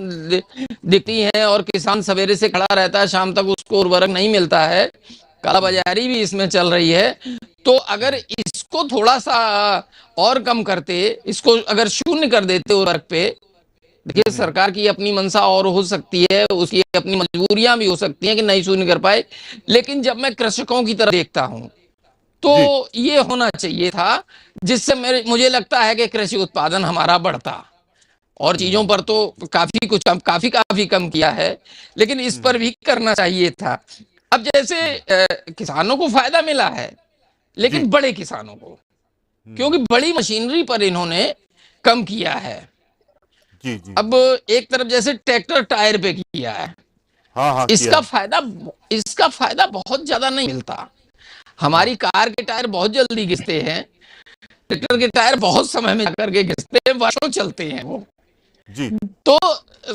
दिखती हैं और किसान सवेरे से खड़ा रहता है, शाम तक उसको उर्वरक नहीं मिलता है। कालाबाजारी भी इसमें चल रही है। तो अगर इसको थोड़ा सा और कम करते, इसको अगर शून्य कर देते उर्वरक पे, देखिए सरकार की अपनी मंशा और हो सकती है, उसकी अपनी मजबूरियां भी हो सकती हैं कि नहीं शून्य कर पाए, लेकिन जब मैं कृषकों की तरफ देखता हूं तो ये होना चाहिए था, जिससे मुझे लगता है कि कृषि उत्पादन हमारा बढ़ता। और चीजों पर तो काफी कुछ काफी कम किया है, लेकिन इस पर भी करना चाहिए था। अब जैसे किसानों को फायदा मिला है, लेकिन बड़े किसानों को, क्योंकि बड़ी मशीनरी पर इन्होंने कम किया है। जी जी। अब एक तरफ जैसे ट्रैक्टर टायर पे किया है, हाँ, इसका फायदा बहुत ज्यादा नहीं मिलता। हमारी कार के टायर बहुत जल्दी घिसते हैं, ट्रैक्टर के टायर बहुत समय में जाकर के घिसते हैं, वर्षों चलते हैं वो। जी। तो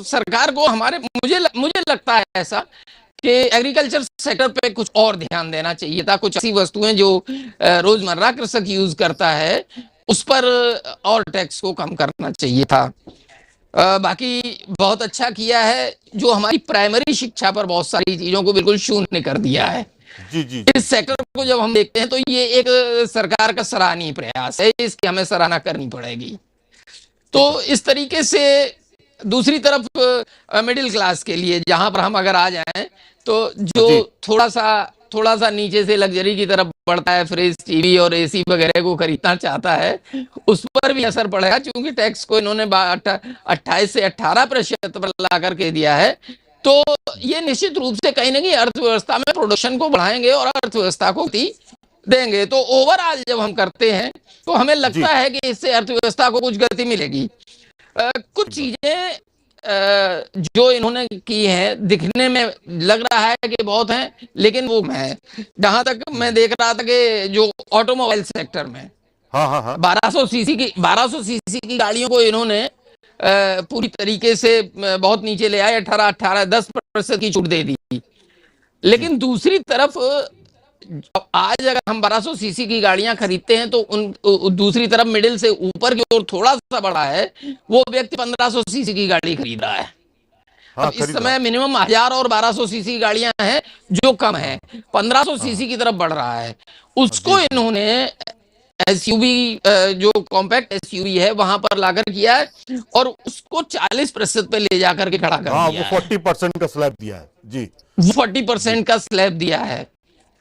सरकार को मुझे लगता है ऐसा कि एग्रीकल्चर सेक्टर पे कुछ और ध्यान देना चाहिए था। कुछ ऐसी वस्तुएं जो रोजमर्रा कृषक यूज करता है, उस पर और टैक्स को कम करना चाहिए था। बाकी बहुत अच्छा किया है जो हमारी प्राइमरी शिक्षा पर बहुत सारी चीजों को बिल्कुल शून्य कर दिया है। जी। इस सेक्टर को जब हम देखते हैं तो ये एक सरकार का सराहनीय प्रयास है, इसकी हमें सराहना करनी पड़ेगी। तो इस तरीके से दूसरी तरफ मिडिल क्लास के लिए जहां पर हम अगर आ जाएं, तो जो थोड़ा सा नीचे से लग्जरी की तरफ बढ़ता है, फ्रिज, टीवी और एसी वगैरह को खरीदना चाहता है, उस पर भी असर पड़ेगा, क्योंकि टैक्स को इन्होंने 28 से 18% पर ला करके दिया है। तो ये निश्चित रूप से कहीं ना कहीं अर्थव्यवस्था में प्रोडक्शन को बढ़ाएंगे और अर्थव्यवस्था को गति देंगे। तो ओवरऑल जब हम करते हैं तो हमें लगता है कि इससे अर्थव्यवस्था को कुछ गति मिलेगी। कुछ चीजें जो इन्होंने की है, दिखने में लग रहा है कि बहुत हैं, लेकिन वो है। जहां तक मैं देख रहा था कि जो ऑटोमोबाइल सेक्टर में 1200 सीसी की गाड़ियों को इन्होंने पूरी तरीके से बहुत नीचे ले आए, 10% की छूट दे दी। लेकिन दूसरी तरफ आज अगर हम 1200 सीसी की गाड़ियां खरीदते हैं तो दूसरी तरफ मिडिल से ऊपर की ओर थोड़ा सा बढ़ा है, वो व्यक्ति 1500 सीसी की गाड़ी खरीद रहा है। अब इस समय मिनिमम 1000 और 1200 सीसी की गाड़ियां हैं जो कम है, 1500 सीसी की तरफ बढ़ रहा है। उसको इन्होंने एसयूवी, जो कॉम्पैक्ट एसयूवी है, वहां पर लाकर किया है और उसको 40% पे ले जाकर के खड़ा कर दिया है। 40% का स्लैब दिया है जी, 40% का स्लैब दिया है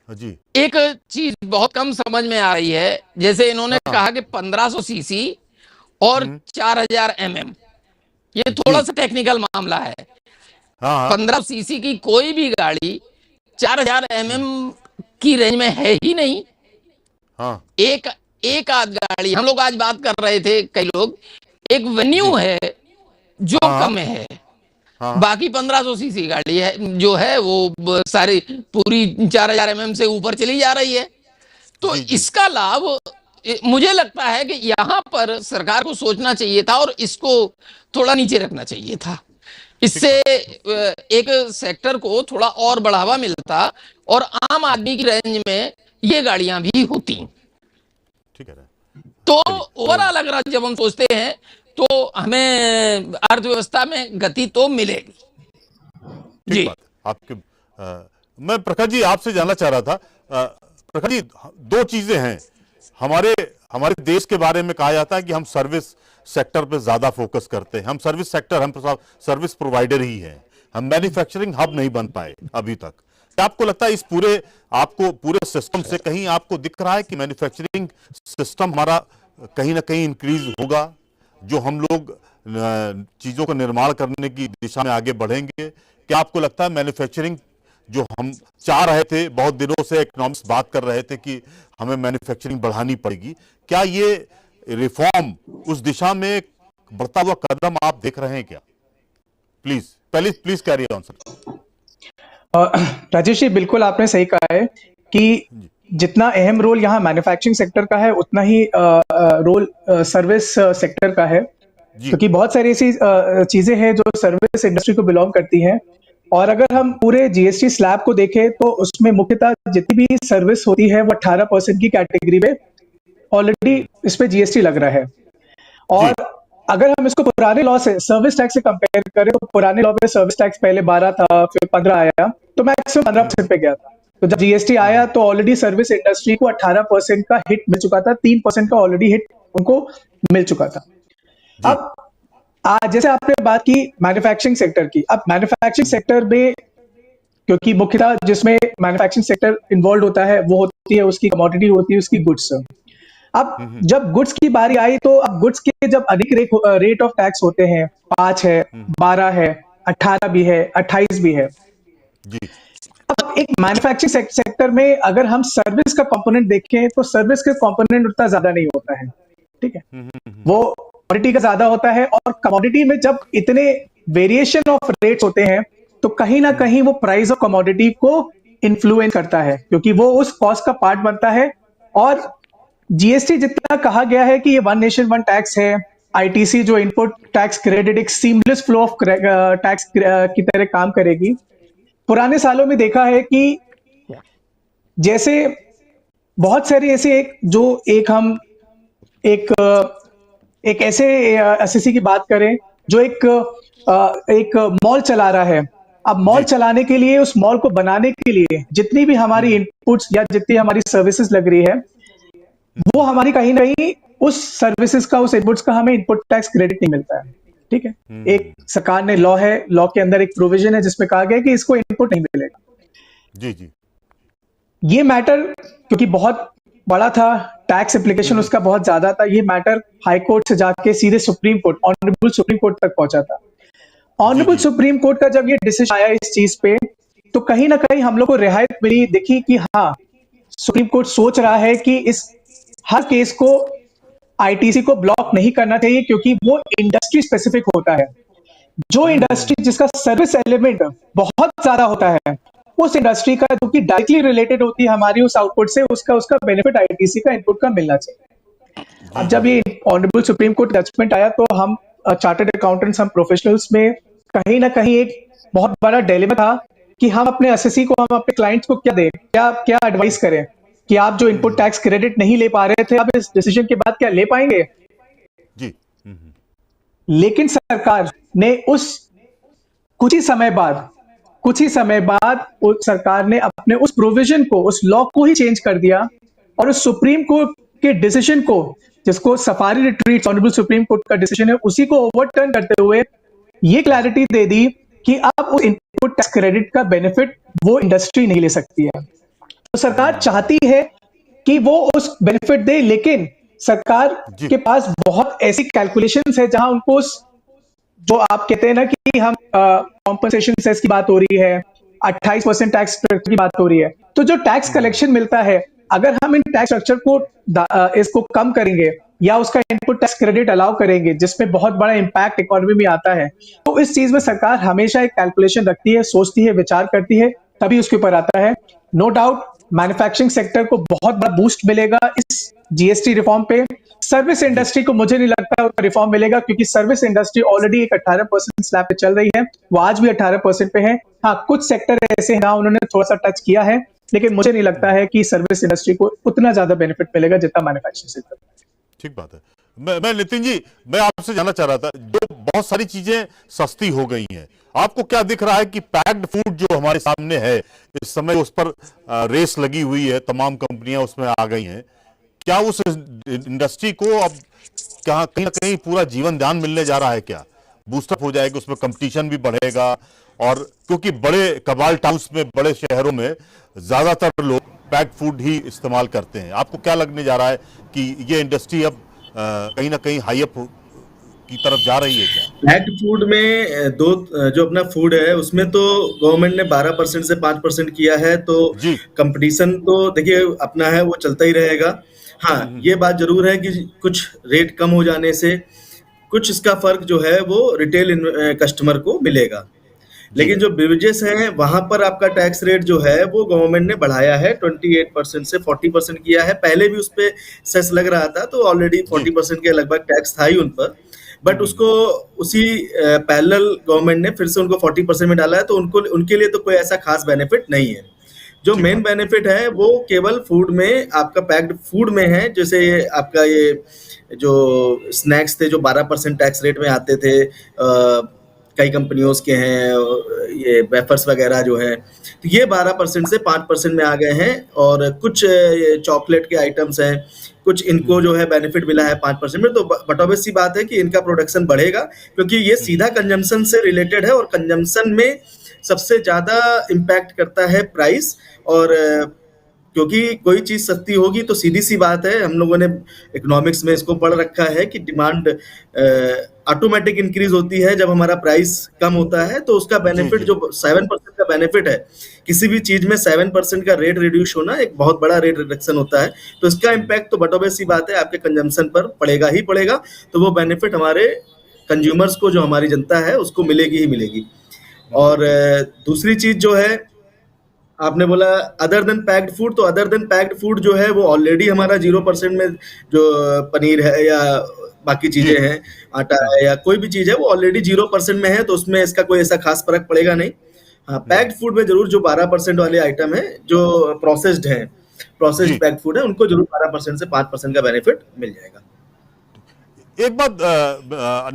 जी। एक चीज बहुत कम समझ में आ रही है, जैसे इन्होंने कहा कि 1500 सीसी और 4000 mm, ये थोड़ा सा टेक्निकल मामला है। 1500 सीसी की कोई भी गाड़ी 4000 mm की रेंज में है ही नहीं। एक आध गाड़ी, हम लोग आज बात कर रहे थे कई लोग, एक वेन्यू है जो कम है, बाकी 1500 सीसी गाड़ी है जो है वो सारी पूरी 4000 mm से ऊपर चली जा रही है। तो इसका लाभ मुझे लगता है कि यहाँ पर सरकार को सोचना चाहिए था और इसको थोड़ा नीचे रखना चाहिए था। इससे एक सेक्टर को थोड़ा और बढ़ावा मिलता और आम आदमी की रेंज में ये गाड़ियां भी होती। ठीक है। तो ओवरऑल अगर जब हम सोचते हैं तो हमें अर्थव्यवस्था में गति तो मिलेगी। जी आपके मैं प्रकाश जी आपसे जानना चाह रहा था, प्रकाश जी, दो चीजें हैं। हमारे देश के बारे में कहा जाता है कि हम सर्विस सेक्टर पे ज्यादा फोकस करते हैं। हम सर्विस सेक्टर, हम सर्विस प्रोवाइडर ही हैं, हम मैन्युफैक्चरिंग हब नहीं बन पाए अभी तक। क्या आपको लगता है इस पूरे सिस्टम से कहीं आपको दिख रहा है कि मैन्युफैक्चरिंग सिस्टम हमारा कहीं ना कहीं इंक्रीज होगा, जो हम लोग चीजों का निर्माण करने की दिशा में आगे बढ़ेंगे? क्या आपको लगता है मैन्युफैक्चरिंग जो हम चाह रहे थे, बहुत दिनों से इकोनॉमिस्ट बात कर रहे थे कि हमें मैन्युफैक्चरिंग बढ़ानी पड़ेगी, क्या ये रिफॉर्म उस दिशा में बढ़ता हुआ कदम आप देख रहे हैं क्या? Please carry on sir. Rajesh ji, बिल्कुल आपने सही कहा है कि जितना अहम रोल यहाँ मैन्युफैक्चरिंग सेक्टर का है, उतना ही रोल सर्विस सेक्टर का है, क्योंकि बहुत सारी ऐसी चीजें हैं जो सर्विस इंडस्ट्री को बिलोंग करती हैं। और अगर हम पूरे जीएसटी स्लैब को देखें तो उसमें मुख्यतः जितनी भी सर्विस होती है वो 18% की कैटेगरी में ऑलरेडी इस पे जीएसटी लग रहा है। और अगर हम इसको पुराने लॉ से सर्विस टैक्स से कंपेयर करें तो पुराने लॉ में सर्विस टैक्स पहले 12 था, फिर 15 आया, तो मैक्सिमम 15% पे गया था। तो जब जीएसटी आया तो ऑलरेडी सर्विस इंडस्ट्री को 18% का हिट मिल चुका था, 3% का ऑलरेडी हिट उनको मिल चुका था। अब जैसे आपने बात की मैन्युफैक्चरिंग सेक्टर की, अब मैन्युफैक्चरिंग सेक्टर में क्योंकि मुख्यतः जिसमें मैन्युफैक्चरिंग सेक्टर इन्वॉल्व होता है वो होती है उसकी कमोडिटी, होती है उसकी गुड्स। अब जब गुड्स की बारी आई तो अब गुड्स के जब अधिक रेट ऑफ टैक्स होते हैं, 5 है, 12 है, 18 भी है, 28 भी है। अब एक मैन्युफैक्चरिंग सेक्टर में अगर हम सर्विस का कंपोनेंट देखें तो सर्विस का कंपोनेंट उतना ज्यादा नहीं होता है, ठीक है, वो कमोडिटी का ज्यादा होता है। और कमोडिटी में जब इतने वेरिएशन ऑफ रेट्स होते हैं तो कहीं ना कहीं वो प्राइस ऑफ कमोडिटी को इन्फ्लुएंस करता है, क्योंकि वो उस कॉस्ट का पार्ट बनता है। और जीएसटी जितना कहा गया है कि ये वन नेशन वन टैक्स है, आईटीसी जो इनपुट टैक्स क्रेडिट एक सीमलेस फ्लो ऑफ टैक्स की तरह काम करेगी। पुराने सालों में देखा है कि जैसे बहुत सारे ऐसे एक ऐसे एसएससी की बात करें जो एक मॉल चला रहा है। अब मॉल चलाने के लिए, उस मॉल को बनाने के लिए जितनी भी हमारी इनपुट्स या जितनी हमारी सर्विसेज लग रही है वो हमारी कहीं ना कहीं उस सर्विसेज का, उस इनपुट्स का हमें इनपुट टैक्स क्रेडिट नहीं मिलता है, ठीक है। एक सरकार ने लॉ के अंदर एक प्रोविजन है जिसमें कहा गया कि इसको इनपुट नहीं मिलेगा। जी ये मैटर क्योंकि बहुत बड़ा था, टैक्स एप्लीकेशन उसका बहुत ज्यादा था, ये मैटर हाई कोर्ट से जाके सीधे supreme court, honourable supreme court तक पहुंचा था। ऑनरेबल सुप्रीम कोर्ट का जब ये डिसीजन आया इस चीज पे तो कहीं ना कहीं हम लोग को रियायत मिली, देखी कि हाँ सुप्रीम कोर्ट सोच रहा है कि इस हर केस को आईटीसी को ब्लॉक नहीं करना चाहिए, क्योंकि वो इंडस्ट्री स्पेसिफिक होता है। जो इंडस्ट्री जिसका सर्विस एलिमेंट बहुत ज्यादा होता है उस इंडस्ट्री का, जो कि डायरेक्टली रिलेटेड होती है हमारी उस आउटपुट से, उसका बेनिफिट आईटीसी का इनपुट का मिलना चाहिए। अब जब ये ऑनरेबल सुप्रीम कोर्ट जजमेंट आया तो हम चार्टर्ड अकाउंटेंट्स, हम प्रोफेशनल्स में कहीं ना कहीं एक बहुत बड़ा डिलेमा था कि हम अपने एसएससी को, हम अपने क्लाइंट्स को क्या दें, क्या एडवाइस करें कि आप जो इनपुट टैक्स क्रेडिट नहीं ले पा रहे थे, आप इस डिसीजन के बाद क्या ले पाएंगे। जी लेकिन सरकार ने कुछ ही समय बाद उस सरकार ने अपने उस प्रोविजन को, उस लॉ को ही चेंज कर दिया और उस सुप्रीम कोर्ट के डिसीजन को, जिसको safari retreat honourable supreme court का डिसीजन है, उसी को ओवरटर्न करते हुए ये क्लैरिटी दे दी कि अब उस इनपुट टैक्स क्रेडिट का बेनिफिट वो इंडस्ट्री नहीं ले सकती है। तो सरकार चाहती है कि वो उस बेनिफिट दे, लेकिन सरकार के पास बहुत ऐसी कैलकुलेशंस है जहां उनको जो आप कहते हैं ना कि हम कॉम्पनसेशन सेस की बात हो रही है, 28% टैक्स स्ट्रक्चर की बात हो रही है, तो जो टैक्स कलेक्शन मिलता है अगर हम इन टैक्स स्ट्रक्चर को इसको कम करेंगे या उसका इनपुट टैक्स क्रेडिट अलाउ करेंगे जिसमें बहुत बड़ा इंपैक्ट इकोनॉमी में आता है, तो इस चीज में सरकार हमेशा एक कैलकुलेशन रखती है, सोचती है, विचार करती है, तभी उसके ऊपर आता है। नो डाउट मैन्युफैक्चरिंग सेक्टर को बहुत बड़ा बूस्ट मिलेगा इस जीएसटी रिफॉर्म पे। सर्विस इंडस्ट्री को मुझे नहीं लगता उसका रिफॉर्म मिलेगा, क्योंकि सर्विस इंडस्ट्री ऑलरेडी एक 18% स्लैब पे चल रही है, वो आज भी 18% पे है। हाँ, कुछ सेक्टर ऐसे हैं जहां उन्होंने थोड़ा सा टच किया है, लेकिन मुझे नहीं लगता है कि सर्विस इंडस्ट्री को उतना ज्यादा बेनिफिट मिलेगा जितना मैन्युफैक्चरिंग सेक्टर। ठीक बात है। मैं नितिन जी, मैं आपसे जानना चाह रहा था, जो बहुत सारी चीजें सस्ती हो गई हैं, आपको क्या दिख रहा है कि पैक्ड फूड जो हमारे सामने है इस समय, उस पर रेस लगी हुई है, तमाम कंपनियां उसमें आ गई हैं, क्या उस इंडस्ट्री को अब कहीं ना कहीं पूरा जीवन दान मिलने जा रहा है? क्या बूस्टअप हो जाएगा, उसमें कंपटीशन भी बढ़ेगा? और क्योंकि बड़े कबाल टाउन्स में, बड़े शहरों में ज्यादातर लोग पैक्ड फूड ही इस्तेमाल करते हैं, आपको क्या लगने जा रहा है कि ये इंडस्ट्री अब कहीं ना कहीं हाई अप की तरफ जा रही है क्या? पैक्ड फूड में जो अपना फूड है उसमें तो गवर्नमेंट ने 12% से 5% किया है, तो कंपटीशन तो देखिए अपना है, वो चलता ही रहेगा। हाँ, ये बात जरूर है कि कुछ रेट कम हो जाने से कुछ इसका फर्क जो है वो रिटेल कस्टमर को मिलेगा, लेकिन जो बेवरेजेस हैं वहां पर आपका टैक्स रेट जो है वो गवर्नमेंट ने बढ़ाया है, 28% से 40% किया है। पहले भी उस पे सेस लग रहा था, तो ऑलरेडी 40% के लगभग टैक्स था ही उन पर, बट उसको उसी पैरेलल गवर्नमेंट ने फिर से उनको 40% में डाला है, तो उनके लिए तो कोई ऐसा खास बेनिफिट नहीं है। जो मेन बेनिफिट है वो केवल फूड में, आपका पैक्ड फूड में है। जैसे आपका ये जो स्नैक्स थे जो 12% टैक्स रेट में आते थे, कई कंपनियों के हैं ये वेफर्स वगैरह जो है, तो ये 12% से 5% में आ गए हैं। और कुछ ये चॉकलेट के आइटम्स हैं, कुछ इनको जो है बेनिफिट मिला है 5% में। तो बट ऑब्वियस सी बात है कि इनका प्रोडक्शन बढ़ेगा, क्योंकि ये सीधा कंजम्पशन से रिलेटेड है, और कंजम्पशन में सबसे ज्यादा इम्पैक्ट करता है प्राइस। और क्योंकि कोई चीज सस्ती होगी तो सीधी सी बात है, हम लोगों ने इकोनॉमिक्स में इसको पढ़ रखा है कि डिमांड ऑटोमेटिक इंक्रीज होती है जब हमारा प्राइस कम होता है। तो उसका बेनिफिट जो 7% का बेनिफिट है, किसी भी चीज में 7% का रेट रिड्यूस होना एक बहुत बड़ा रेट रिडक्शन होता है। तो इसका इम्पैक्ट तो बटोबे सी बात है आपके कंजम्पशन पर पड़ेगा ही पड़ेगा। तो वो बेनिफिट हमारे कंज्यूमर्स को, जो हमारी जनता है, उसको मिलेगी ही मिलेगी। और दूसरी चीज जो है, आपने बोला अदर देन पैक्ड फूड, तो अदर देन पैक्ड फूड जो है वो ऑलरेडी हमारा 0% में, जो पनीर है या बाकी चीजें हैं, आटा है या कोई भी चीज है, वो ऑलरेडी 0% में है। तो उसमें इसका कोई ऐसा खास फर्क पड़ेगा नहीं। हाँ, पैक्ड फूड में जरूर जो 12% वाले आइटम है, जो प्रोसेस्ड है, प्रोसेस्ड पैक्ड फूड है, उनको जरूर 12% से 5% का बेनिफिट मिल जाएगा। एक बात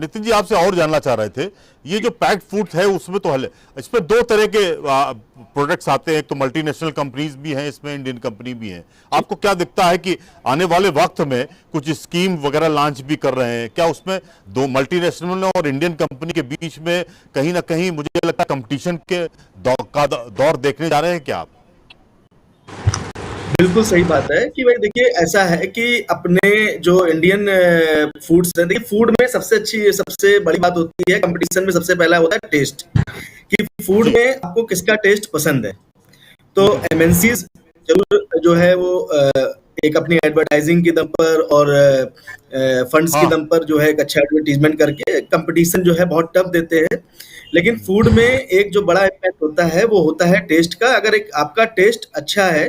नितिन जी आपसे और जानना चाह रहे थे, ये जो पैक्ड फूड है उसमें तो इस पे दो तरह के प्रोडक्ट्स आते हैं, एक तो मल्टीनेशनल कंपनीज भी हैं, इसमें इंडियन कंपनी भी है। आपको क्या दिखता है कि आने वाले वक्त में कुछ स्कीम वगैरह लॉन्च भी कर रहे हैं क्या? उसमें दो मल्टीनेशनल और इंडियन कंपनी के बीच में कहीं ना कहीं मुझे लगता है कंपटीशन के दौर देखने जा रहे हैं क्या आप? बिल्कुल सही बात है कि भाई देखिए, ऐसा है कि अपने जो इंडियन फूड्स हैं, देखिए फूड में सबसे बड़ी बात होती है, कंपटीशन में सबसे पहला होता है टेस्ट, कि फूड में आपको किसका टेस्ट पसंद है। तो एमएनसीज जरूर जो है वो एक अपनी एडवर्टाइजिंग की दम पर और फंड्स की दम पर जो है एक अच्छा एडवर्टीजमेंट करके कंपटीशन जो है बहुत टफ देते हैं। लेकिन फूड में एक जो बड़ा इम्पैक्ट होता है वो होता है टेस्ट का। अगर एक आपका टेस्ट अच्छा है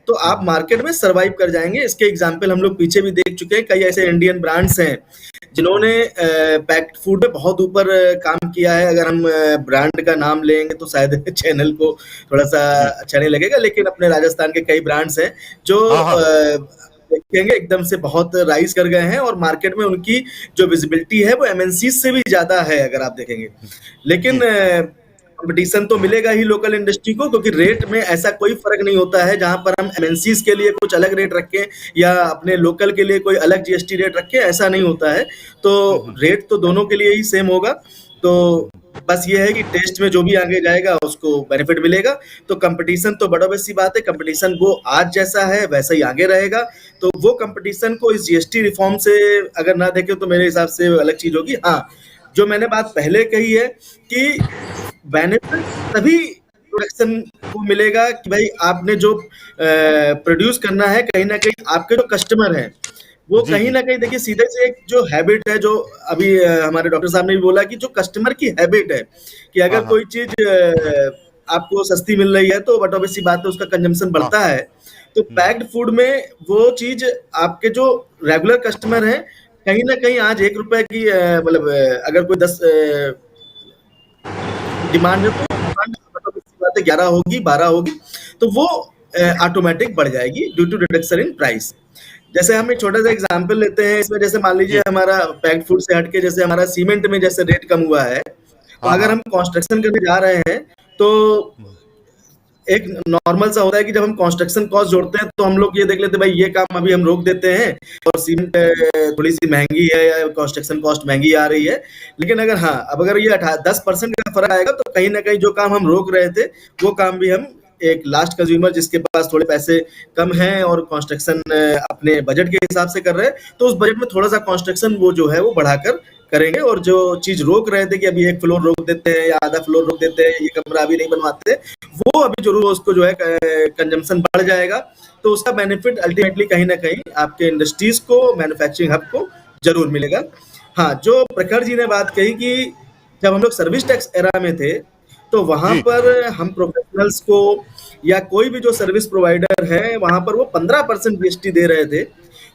तो आप मार्केट में सरवाइव कर जाएंगे। इसके एग्जाम्पल हम लोग पीछे भी देख चुके हैं। कई ऐसे इंडियन ब्रांड्स हैं जिन्होंने पैक्ड फूड में बहुत ऊपर काम किया है। अगर हम ब्रांड का नाम लेंगे तो शायद चैनल को थोड़ा सा अच्छा नहीं लगेगा, लेकिन अपने राजस्थान के कई ब्रांड्स हैं जो देखेंगे एकदम से बहुत राइज कर गए हैं, और मार्केट में उनकी जो विजिबिलिटी है वो एमएनसी से भी ज्यादा है अगर आप देखेंगे। लेकिन कंपटीशन तो मिलेगा ही लोकल इंडस्ट्री को, क्योंकि रेट में ऐसा कोई फर्क नहीं होता है जहां पर हम एमएनसीज के लिए कुछ अलग रेट रखें या अपने लोकल के लिए कोई अलग जीएसटी रेट रखें, ऐसा नहीं होता है। तो रेट तो दोनों के लिए ही सेम होगा। तो बस ये है कि टेस्ट में जो भी आगे जाएगा उसको बेनिफिट मिलेगा। तो कंपटीशन तो बड़ा बेसी बात है, कंपटीशन वो आज जैसा है वैसा ही आगे रहेगा। तो वो कंपटीशन को इस जीएसटी रिफॉर्म से अगर ना देखें तो मेरे हिसाब से अलग चीज होगी। हाँ, जो मैंने बात पहले कही है कि बेनिफिट तभी प्रोडक्शन को मिलेगा कि भाई आपने जो प्रोड्यूस करना है, कहीं ना कहीं आपके जो कस्टमर हैं वो कहीं ना कहीं, देखिए सीधे से एक जो हैबिट है, जो अभी हमारे डॉक्टर साहब ने भी बोला कि जो कस्टमर की हैबिट है कि अगर कोई चीज आपको सस्ती मिल रही है तो बट ऑब्वियसली बात है उसका कंजम्पशन बढ़ता है। तो पैक्ड फूड में वो चीज आपके जो रेगुलर कस्टमर हैं, कहीं ना कहीं आज 1 रुपए की मतलब अगर कोई 10 डिमांड है तो डिमांड बात है 11 होगी, 12 होगी, तो वो ऑटोमेटिक बढ़ जाएगी due to reduction in price. जैसे हम एक छोटा सा एग्जांपल लेते हैं इसमें, जैसे मान लीजिए हमारा पैक्ड फूड से हटके जैसे हमारा सीमेंट में जैसे रेट कम हुआ है, तो अगर हम कंस्ट्रक्शन करने जा रहे हैं तो एक नॉर्मल सा होता है कि जब हम कंस्ट्रक्शन कॉस्ट जोड़ते हैं तो हम लोग ये देख लेते हैं भाई ये काम अभी हम रोक देते हैं और सीमेंट थोड़ी सी महंगी है या कंस्ट्रक्शन कॉस्ट महंगी आ रही है। लेकिन अगर हाँ, अब अगर ये 10% का फर्क आएगा तो कहीं ना कहीं जो काम हम रोक रहे थे वो काम भी हम एक लास्ट कंज्यूमर जिसके पास थोड़े पैसे कम हैं और कंस्ट्रक्शन अपने बजट के हिसाब से कर रहे हैं, तो उस बजट में थोड़ा सा कंस्ट्रक्शन वो जो है वो बढ़ाकर करेंगे। और जो चीज रोक रहे थे कि अभी 1 फ्लोर रोक देते हैं या आधा फ्लोर रोक देते हैं, ये कमरा अभी नहीं बनवाते, वो अभी जरूर उसको जो है कंजम्पशन बढ़ जाएगा। तो उसका बेनिफिट अल्टीमेटली कहीं ना कहीं आपके इंडस्ट्रीज को, मैन्युफैक्चरिंग हब को जरूर मिलेगा। हाँ, जो प्रखर जी ने बात कही कि जब हम लोग सर्विस टैक्स एरा में थे तो वहां पर हम प्रोफेशनल्स को या कोई भी जो सर्विस प्रोवाइडर है वहां पर वो 15% जीएसटी दे रहे थे।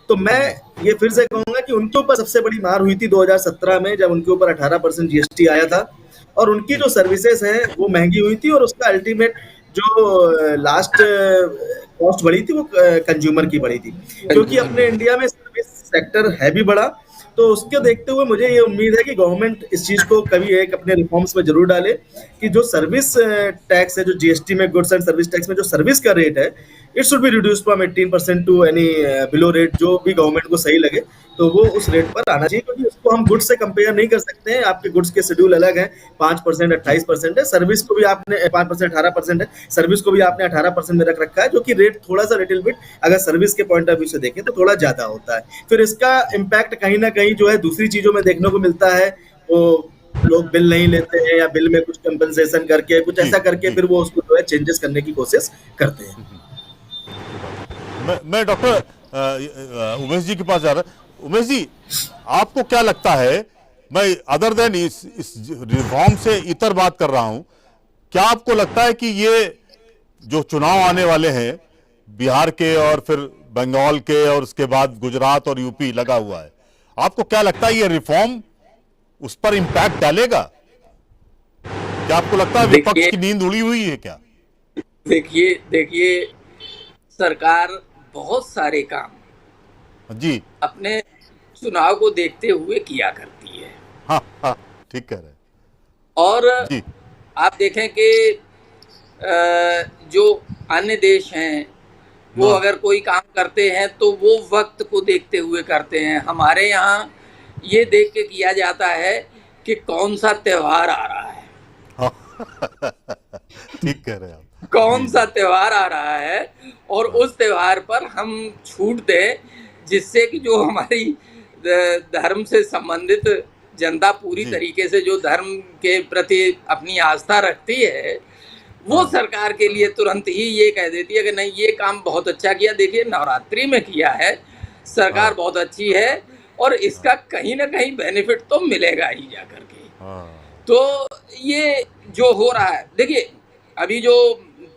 तो मैं ये फिर से कहूंगा कि उनके ऊपर सबसे बड़ी मार हुई थी 2017 में, जब उनके ऊपर 18% जीएसटी आया था और उनकी जो सर्विसेज हैं वो महंगी हुई थी और उसका अल्टीमेट जो लास्ट कॉस्ट बढ़ी थी वो कंज्यूमर की बढ़ी थी, क्योंकि अपने इंडिया में सर्विस सेक्टर है भी बड़ा। तो उसके देखते हुए मुझे ये उम्मीद है कि गवर्नमेंट इस चीज को कभी एक अपने रिफॉर्म्स में जरूर डाले कि जो सर्विस टैक्स है, जो जीएसटी में गुड्स एंड सर्विस टैक्स में जो सर्विस का रेट है, it should be reduced from 18% to any below rate, जो भी गवर्नमेंट को सही लगे तो वो उस रेट पर आना चाहिए, क्योंकि उसको हम गुड्स से कंपेयर नहीं कर सकते हैं। आपके गुड्स के शेड्यूल अलग है, 5% 28% है, सर्विस को भी आपने 5% 18% है, सर्विस को भी आपने 18% में रख रखा है, जो कि रेट थोड़ा सा लिटिल बिट अगर सर्विस के पॉइंट ऑफ व्यू से देखें तो थोड़ा ज्यादा होता है। फिर इसका इम्पैक्ट कहीं ना कहीं जो है दूसरी चीजों में देखने को मिलता है, वो लोग बिल नहीं लेते हैं या बिल में कुछ कंपनसेशन करके कुछ ऐसा करके फिर वो उसको जो है चेंजेस करने की कोशिश करते हैं। मैं डॉक्टर उमेश जी के पास जा रहा हूं। उमेश जी, आपको क्या लगता है, मैं अदर देन इस रिफॉर्म से इतर बात कर रहा हूं, क्या आपको लगता है कि ये जो चुनाव आने वाले हैं बिहार के और फिर बंगाल के और उसके बाद गुजरात और यूपी लगा हुआ है, आपको क्या लगता है ये रिफॉर्म उस पर इंपैक्ट डालेगा? क्या आपको लगता है विपक्ष की नींद उड़ी हुई है क्या? देखिए सरकार बहुत सारे काम जी अपने चुनाव को देखते हुए किया करती है। हाँ, ठीक कह रहे हैं। और जी आप देखें कि जो अन्य देश हैं वो हाँ। अगर कोई काम करते हैं तो वो वक्त को देखते हुए करते हैं। हमारे यहाँ ये देख के किया जाता है कि कौन सा त्योहार आ रहा है, ठीक कह रहे हैं आप। कौन सा त्योहार आ रहा है, और उस त्योहार पर हम छूट दें, जिससे कि जो हमारी धर्म से संबंधित जनता पूरी तरीके से जो धर्म के प्रति अपनी आस्था रखती है, वो सरकार के लिए तुरंत ही ये कह देती है कि नहीं, ये काम बहुत अच्छा किया, देखिए नवरात्रि में किया है, सरकार बहुत अच्छी है और इसका कहीं ना कहीं बेनिफिट तो मिलेगा ही जा करके। तो ये जो हो रहा है, देखिए अभी जो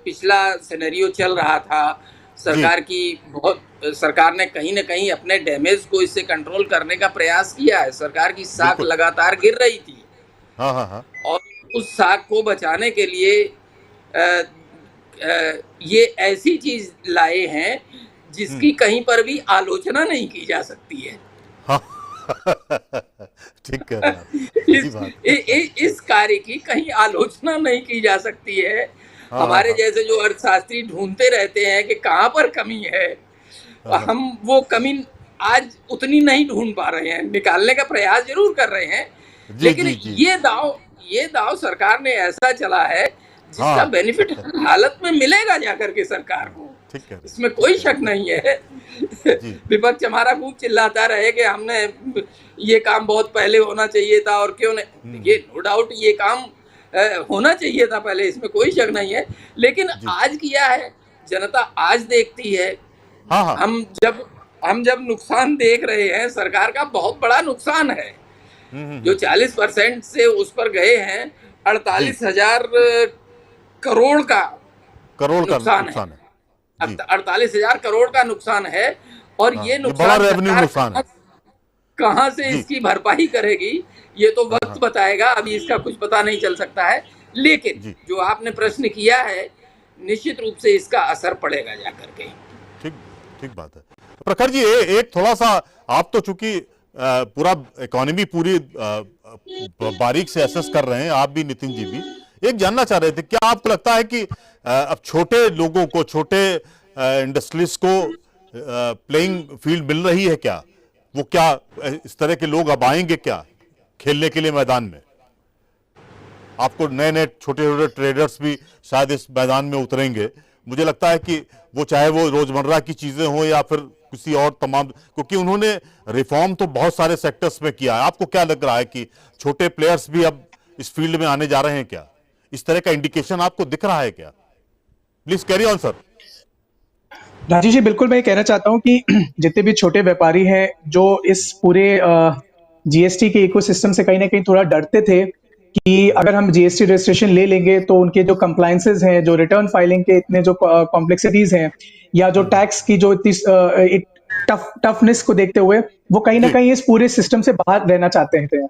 पिछला सिनेरियो चल रहा था, सरकार ने कहीं ना कहीं अपने डैमेज को इससे कंट्रोल करने का प्रयास किया है। सरकार की साख लगातार गिर रही थी और उस साख को बचाने के लिए ये ऐसी चीज लाए हैं जिसकी कहीं पर भी आलोचना नहीं की जा सकती है। ठीक कह रहे हैं। इस कार्य की कहीं आलोचना नहीं की जा सकती है। हमारे जैसे जो अर्थशास्त्री ढूंढते रहते हैं कि कहाँ पर कमी है, हम वो कमी आज उतनी नहीं ढूंढ पा रहे हैं, निकालने का प्रयास जरूर कर रहे हैं, लेकिन ये दाव सरकार ने ऐसा चला है जिसका बेनिफिट हालत में मिलेगा जाकर के सरकार को, इसमें कोई शक नहीं है। विपक्ष हमारा खूब चिल्लाता रहे कि हमने ये काम बहुत पहले होना चाहिए था और क्यों नहीं, ये नो डाउट ये काम होना चाहिए था पहले, इसमें कोई शक नहीं है, लेकिन आज किया है, जनता आज देखती है। हम जब नुकसान देख रहे हैं, सरकार का बहुत बड़ा नुकसान है, जो 40% से उस पर गए हैं, 48,000 करोड़ का नुकसान है। 48,000 करोड़ का नुकसान है और ये नुकसान कहाँ से इसकी भरपाई करेगी ये तो वक्त बताएगा, अभी इसका कुछ पता नहीं चल सकता है, लेकिन जो आपने प्रश्न किया है निश्चित रूप से इसका असर पड़ेगा जाकर के। ठीक बात है। प्रखर जी, एक थोड़ा सा, आप तो चूंकि पूरा इकोनॉमी पूरी बारीक से एसेस कर रहे हैं, आप भी नितिन जी भी, एक जानना चाह रहे थे, क्या आपको लगता है कि अब छोटे लोगों को, छोटे इंडस्ट्रीज को प्लेइंग फील्ड मिल रही है क्या? वो क्या इस तरह के लोग अब आएंगे क्या खेलने के लिए मैदान में? आपको नए नए छोटे छोटे ट्रेडर्स भी शायद इस मैदान में उतरेंगे। मुझे लगता है कि वो चाहे वो रोजमर्रा की चीजें हो या फिर किसी और तमाम, क्योंकि उन्होंने रिफॉर्म तो बहुत सारे सेक्टर्स में किया है। आपको क्या लग रहा है कि छोटे प्लेयर्स भी अब इस फील्ड में आने जा रहे हैं क्या? इस तरह का इंडिकेशन आपको दिख रहा है क्या? Please carry on sir. Rajiv ji, बिल्कुल मैं कहना चाहता हूं कि जितने भी छोटे व्यापारी हैं जो इस पूरे जीएसटी के इकोसिस्टम से कहीं ना कहीं थोड़ा डरते थे कि अगर हम जीएसटी रजिस्ट्रेशन ले लेंगे तो उनके जो कंप्लायंसेस हैं, जो रिटर्न फाइलिंग के इतने जो कॉम्प्लेक्सिटीज हैं, या जो टैक्स की जो इतनी टफनेस को देखते हुए वो कहीं ना कहीं इस पूरे सिस्टम से बाहर रहना चाहते थे।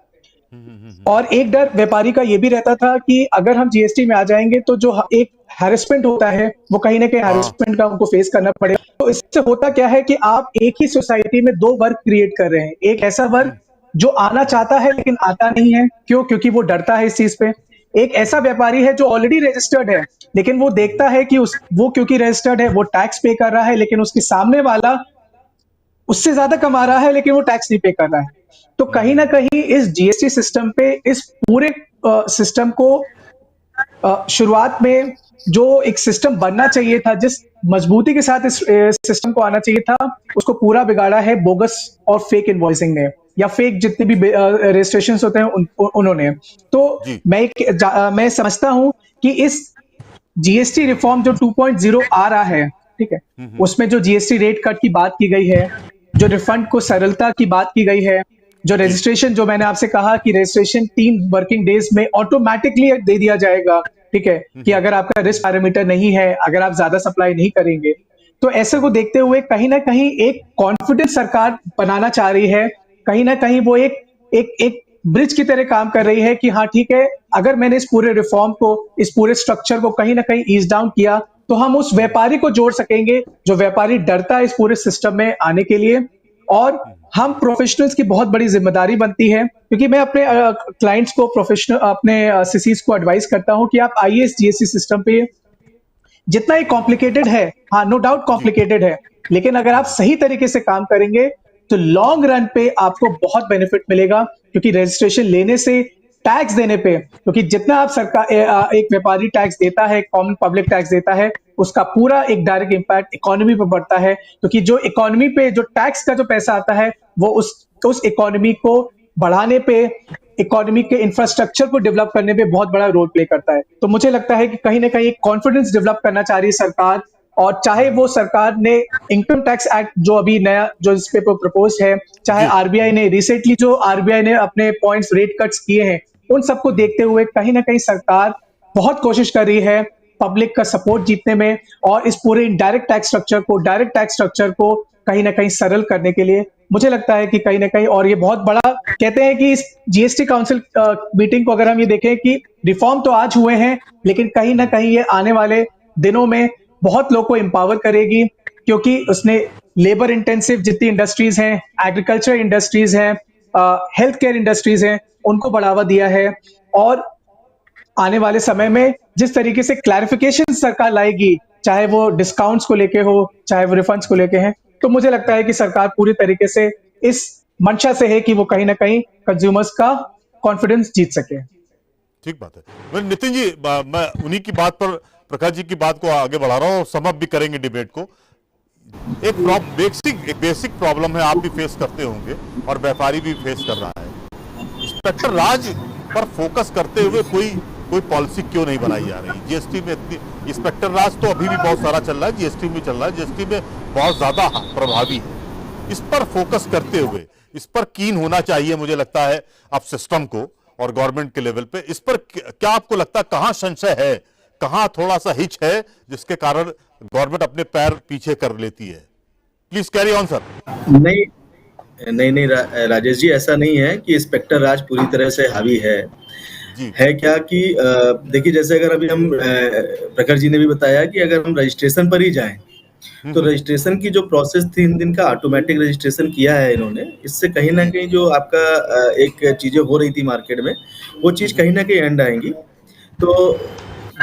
और एक डर व्यापारी का ये भी रहता था कि अगर हम जीएसटी में आ जाएंगे तो जो एक हैरेसमेंट होता है वो कहीं ना कहीं हैरेसमेंट का उनको फेस करना पड़ेगा। तो इससे होता क्या है कि आप एक ही सोसाइटी में दो वर्ग क्रिएट कर रहे हैं। एक ऐसा वर्ग जो आना चाहता है लेकिन आता नहीं है, क्यों? क्योंकि वो डरता है इस चीज पे। एक ऐसा व्यापारी है जो ऑलरेडी रजिस्टर्ड है, लेकिन वो देखता है कि वो क्योंकि रजिस्टर्ड है वो टैक्स पे कर रहा है, लेकिन उसके सामने वाला उससे ज्यादा कमा रहा है लेकिन वो टैक्स नहीं पे कर रहा है। तो कहीं ना कहीं इस जीएसटी सिस्टम पे, इस पूरे सिस्टम को शुरुआत में जो एक सिस्टम बनना चाहिए था, जिस मजबूती के साथ इस सिस्टम को आना चाहिए था, उसको पूरा बिगाड़ा है बोगस और फेक इनवॉइसिंग ने, या फेक जितने भी रजिस्ट्रेशन होते हैं उन्होंने। तो मैं समझता हूं कि इस जीएसटी रिफॉर्म जो 2.0 आ रहा है, ठीक है, उसमें जो जीएसटी रेट कट की बात की गई है, जो रिफंड को सरलता की बात की गई है, जो रजिस्ट्रेशन, जो मैंने आपसे कहा कि रजिस्ट्रेशन 3 वर्किंग डेज में ऑटोमेटिकली दे दिया जाएगा, ठीक है, कि अगर आपका रिस्क पैरामीटर नहीं है, अगर आप ज्यादा सप्लाई नहीं करेंगे, तो ऐसे को देखते हुए कहीं ना कहीं एक कॉन्फिडेंस सरकार बनाना चाह रही है। कहीं ना कहीं वो एक ब्रिज की तरह काम कर रही है कि हाँ ठीक है, अगर मैंने इस पूरे रिफॉर्म को, इस पूरे स्ट्रक्चर को कहीं ना कहीं ईज डाउन किया, तो हम उस व्यापारी को जोड़ सकेंगे जो व्यापारी डरता है इस पूरे सिस्टम में आने के लिए। और हम प्रोफेशनल्स की बहुत बड़ी जिम्मेदारी बनती है, क्योंकि मैं अपने क्लाइंट्स को, प्रोफेशनल अपने सीसीज को एडवाइस करता हूं कि आप आइए इस जीएसटी सिस्टम पे। जितना ही कॉम्प्लिकेटेड है, हाँ नो डाउट कॉम्प्लिकेटेड है, लेकिन अगर आप सही तरीके से काम करेंगे तो लॉन्ग रन पे आपको बहुत बेनिफिट मिलेगा। क्योंकि रजिस्ट्रेशन लेने से, टैक्स देने पे, क्योंकि जितना आप सरकार, एक व्यापारी टैक्स देता है, कॉमन पब्लिक टैक्स देता है, उसका पूरा एक डायरेक्ट इंपैक्ट इकोनॉमी पर पड़ता है। क्योंकि जो इकोनॉमी पे जो टैक्स का जो पैसा आता है, वो उस इकोनॉमी को बढ़ाने पे, इकोनॉमी के इंफ्रास्ट्रक्चर को डेवलप करने पे बहुत बड़ा रोल प्ले करता है। तो मुझे लगता है कि कहीं ना कहीं कॉन्फिडेंस डेवलप करना चाह रही है सरकार। और चाहे वो सरकार ने इनकम टैक्स एक्ट जो अभी नया जो इस पे प्रपोज है, चाहे आरबीआई ने रिसेंटली जो आरबीआई ने अपने पॉइंट्स रेट कट्स किए हैं, उन सबको देखते हुए कहीं ना कहीं सरकार बहुत कोशिश कर रही है पब्लिक का सपोर्ट जीतने में, और इस पूरे इनडायरेक्ट टैक्स स्ट्रक्चर को, डायरेक्ट टैक्स स्ट्रक्चर को कहीं ना कहीं सरल करने के लिए। मुझे लगता है कि कहीं ना कहीं, और ये बहुत बड़ा, कहते हैं कि इस जीएसटी काउंसिल मीटिंग को अगर हम ये देखें कि रिफॉर्म तो आज हुए हैं, लेकिन कहीं ना कहीं ये आने वाले दिनों में बहुत लोग को एम्पावर करेगी, क्योंकि उसने लेबर इंटेंसिव जितनी इंडस्ट्रीज हैं, एग्रीकल्चर इंडस्ट्रीज हैं, हेल्थ केयर इंडस्ट्रीज हैं, उनको बढ़ावा दिया है। और आने वाले समय में जिस तरीके से क्लैरिफिकेशन सरकार लाएगी, चाहे वो डिस्काउंट्स को लेके हो, चाहे वो रिफंड्स को लेके हैं, तो मुझे लगता है कि सरकार पूरी तरीके से इस मंशा से है कि वो कहीं ना कहीं कंज्यूमर्स का कॉन्फिडेंस जीत सके। ठीक बात है। मैं नितिन जी, मैं उन्हीं की बात पर, प्रकाश जी की बात को आगे बढ़ा रहा हूं और समअप भी करेंगे डिबेट को। एक बेसिक प्रॉब्लम है, आप भी फेस करते होंगे और व्यापारी भी फेस कर रहा है। इंस्पेक्टर राज पर फोकस करते हुए कोई पॉलिसी क्यों नहीं बनाई जा रही? जीएसटी में इतनी इंस्पेक्टर राज तो अभी भी बहुत सारा चल रहा है, जीएसटी में चल रहा है, जीएसटी में बहुत ज्यादा प्रभावी है। इस पर फोकस करते हुए, इस पर कीन होना चाहिए मुझे लगता है अब सिस्टम को और गवर्नमेंट के लेवल पे। इस पर क्या आपको लगता है, कहां संशय है, कहां थोड़ा सा हिच है जिसके कारण गवर्नमेंट अपने पैर पीछे कर लेती है? Please carry on sir. नहीं राजेश जी, ऐसा नहीं है कि इंस्पेक्टर राज पूरी तरह से हावी है क्या कि देखिए, जैसे अगर अभी हम प्रखर जी ने भी बताया कि अगर हम रजिस्ट्रेशन पर ही जाएं, तो रजिस्ट्रेशन की जो प्रोसेस 3 दिन का ऑटोमेटिक रजिस्ट्रेशन किया है इन्होंने, इससे कहीं ना कहीं जो आपका एक चीजें हो रही थी मार्केट में, वो चीज कहीं ना कहीं एंड आएंगी। तो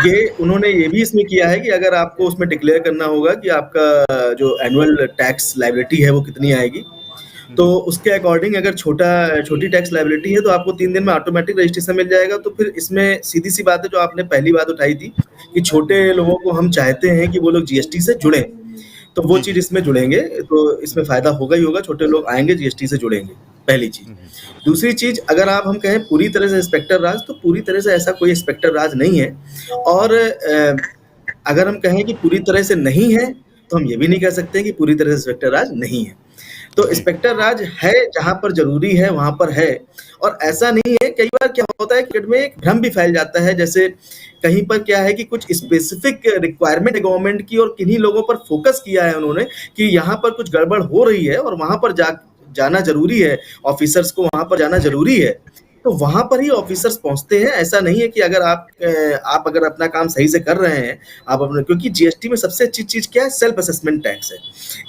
ये उन्होंने ये भी इसमें किया है कि अगर आपको उसमें डिक्लेयर करना होगा कि आपका जो एनुअल टैक्स लायबिलिटी है वो कितनी आएगी, तो उसके अकॉर्डिंग अगर छोटी टैक्स लायबिलिटी है तो आपको 3 दिन में ऑटोमेटिक रजिस्ट्रेशन मिल जाएगा। तो फिर इसमें सीधी सी बात है, जो आपने पहली बात उठाई थी कि छोटे लोगों को हम चाहते हैं कि वो लोग जीएसटी से जुड़ें, तो वो चीज इसमें जुड़ेंगे तो इसमें फायदा होगा ही होगा, छोटे लोग आएंगे जीएसटी से जुड़ेंगे, पहली चीज। दूसरी चीज, अगर आप हम कहें पूरी तरह से इंस्पेक्टर राज, तो पूरी तरह से ऐसा कोई इंस्पेक्टर राज नहीं है। और अगर हम कहें कि पूरी तरह से नहीं है, तो हम ये भी नहीं कह सकते कि पूरी तरह से इंस्पेक्टर राज नहीं है। तो इंस्पेक्टर राज है, जहां पर जरूरी है वहां पर है। और ऐसा नहीं है, कई बार क्या होता है कि में एक भ्रम भी फैल जाता है, जैसे कहीं पर क्या है कि कुछ स्पेसिफिक रिक्वायरमेंट है गवर्नमेंट की और किन्हीं लोगों पर फोकस किया है उन्होंने कि यहाँ पर कुछ गड़बड़ हो रही है और वहां पर जाना जरूरी है, ऑफिसर्स को वहां पर जाना जरूरी है। तो वहां पर ही ऑफिसर्स पहुंचते हैं। ऐसा नहीं है कि अगर आप अगर अपना काम सही से कर रहे हैं, आप अपने, क्योंकि जीएसटी में सबसे अच्छी चीज क्या है, सेल्फ असेसमेंट टैक्स है।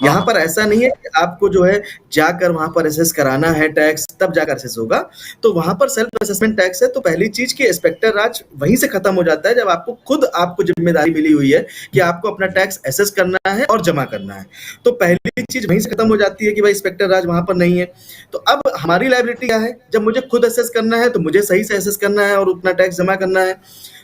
यहाँ पर ऐसा नहीं है कि आपको जो है जाकर वहां पर असेस कराना है टैक्स, तब जाकर असेस होगा। तो वहां पर सेल्फ असेसमेंट टैक्स है, तो पहली चीज कि इंस्पेक्टर राज वहीं से खत्म हो जाता है, जब आपको जिम्मेदारी मिली हुई है कि आपको अपना टैक्स असेस करना है और जमा करना है। तो पहली चीज वहीं से खत्म हो जाती है कि भाई इंस्पेक्टर राज वहां पर नहीं है। तो अब हमारी लायबिलिटी क्या है, जब मुझे खुद असेस करना है तो मुझे सही से असेस करना है और उतना टैक्स जमा करना है।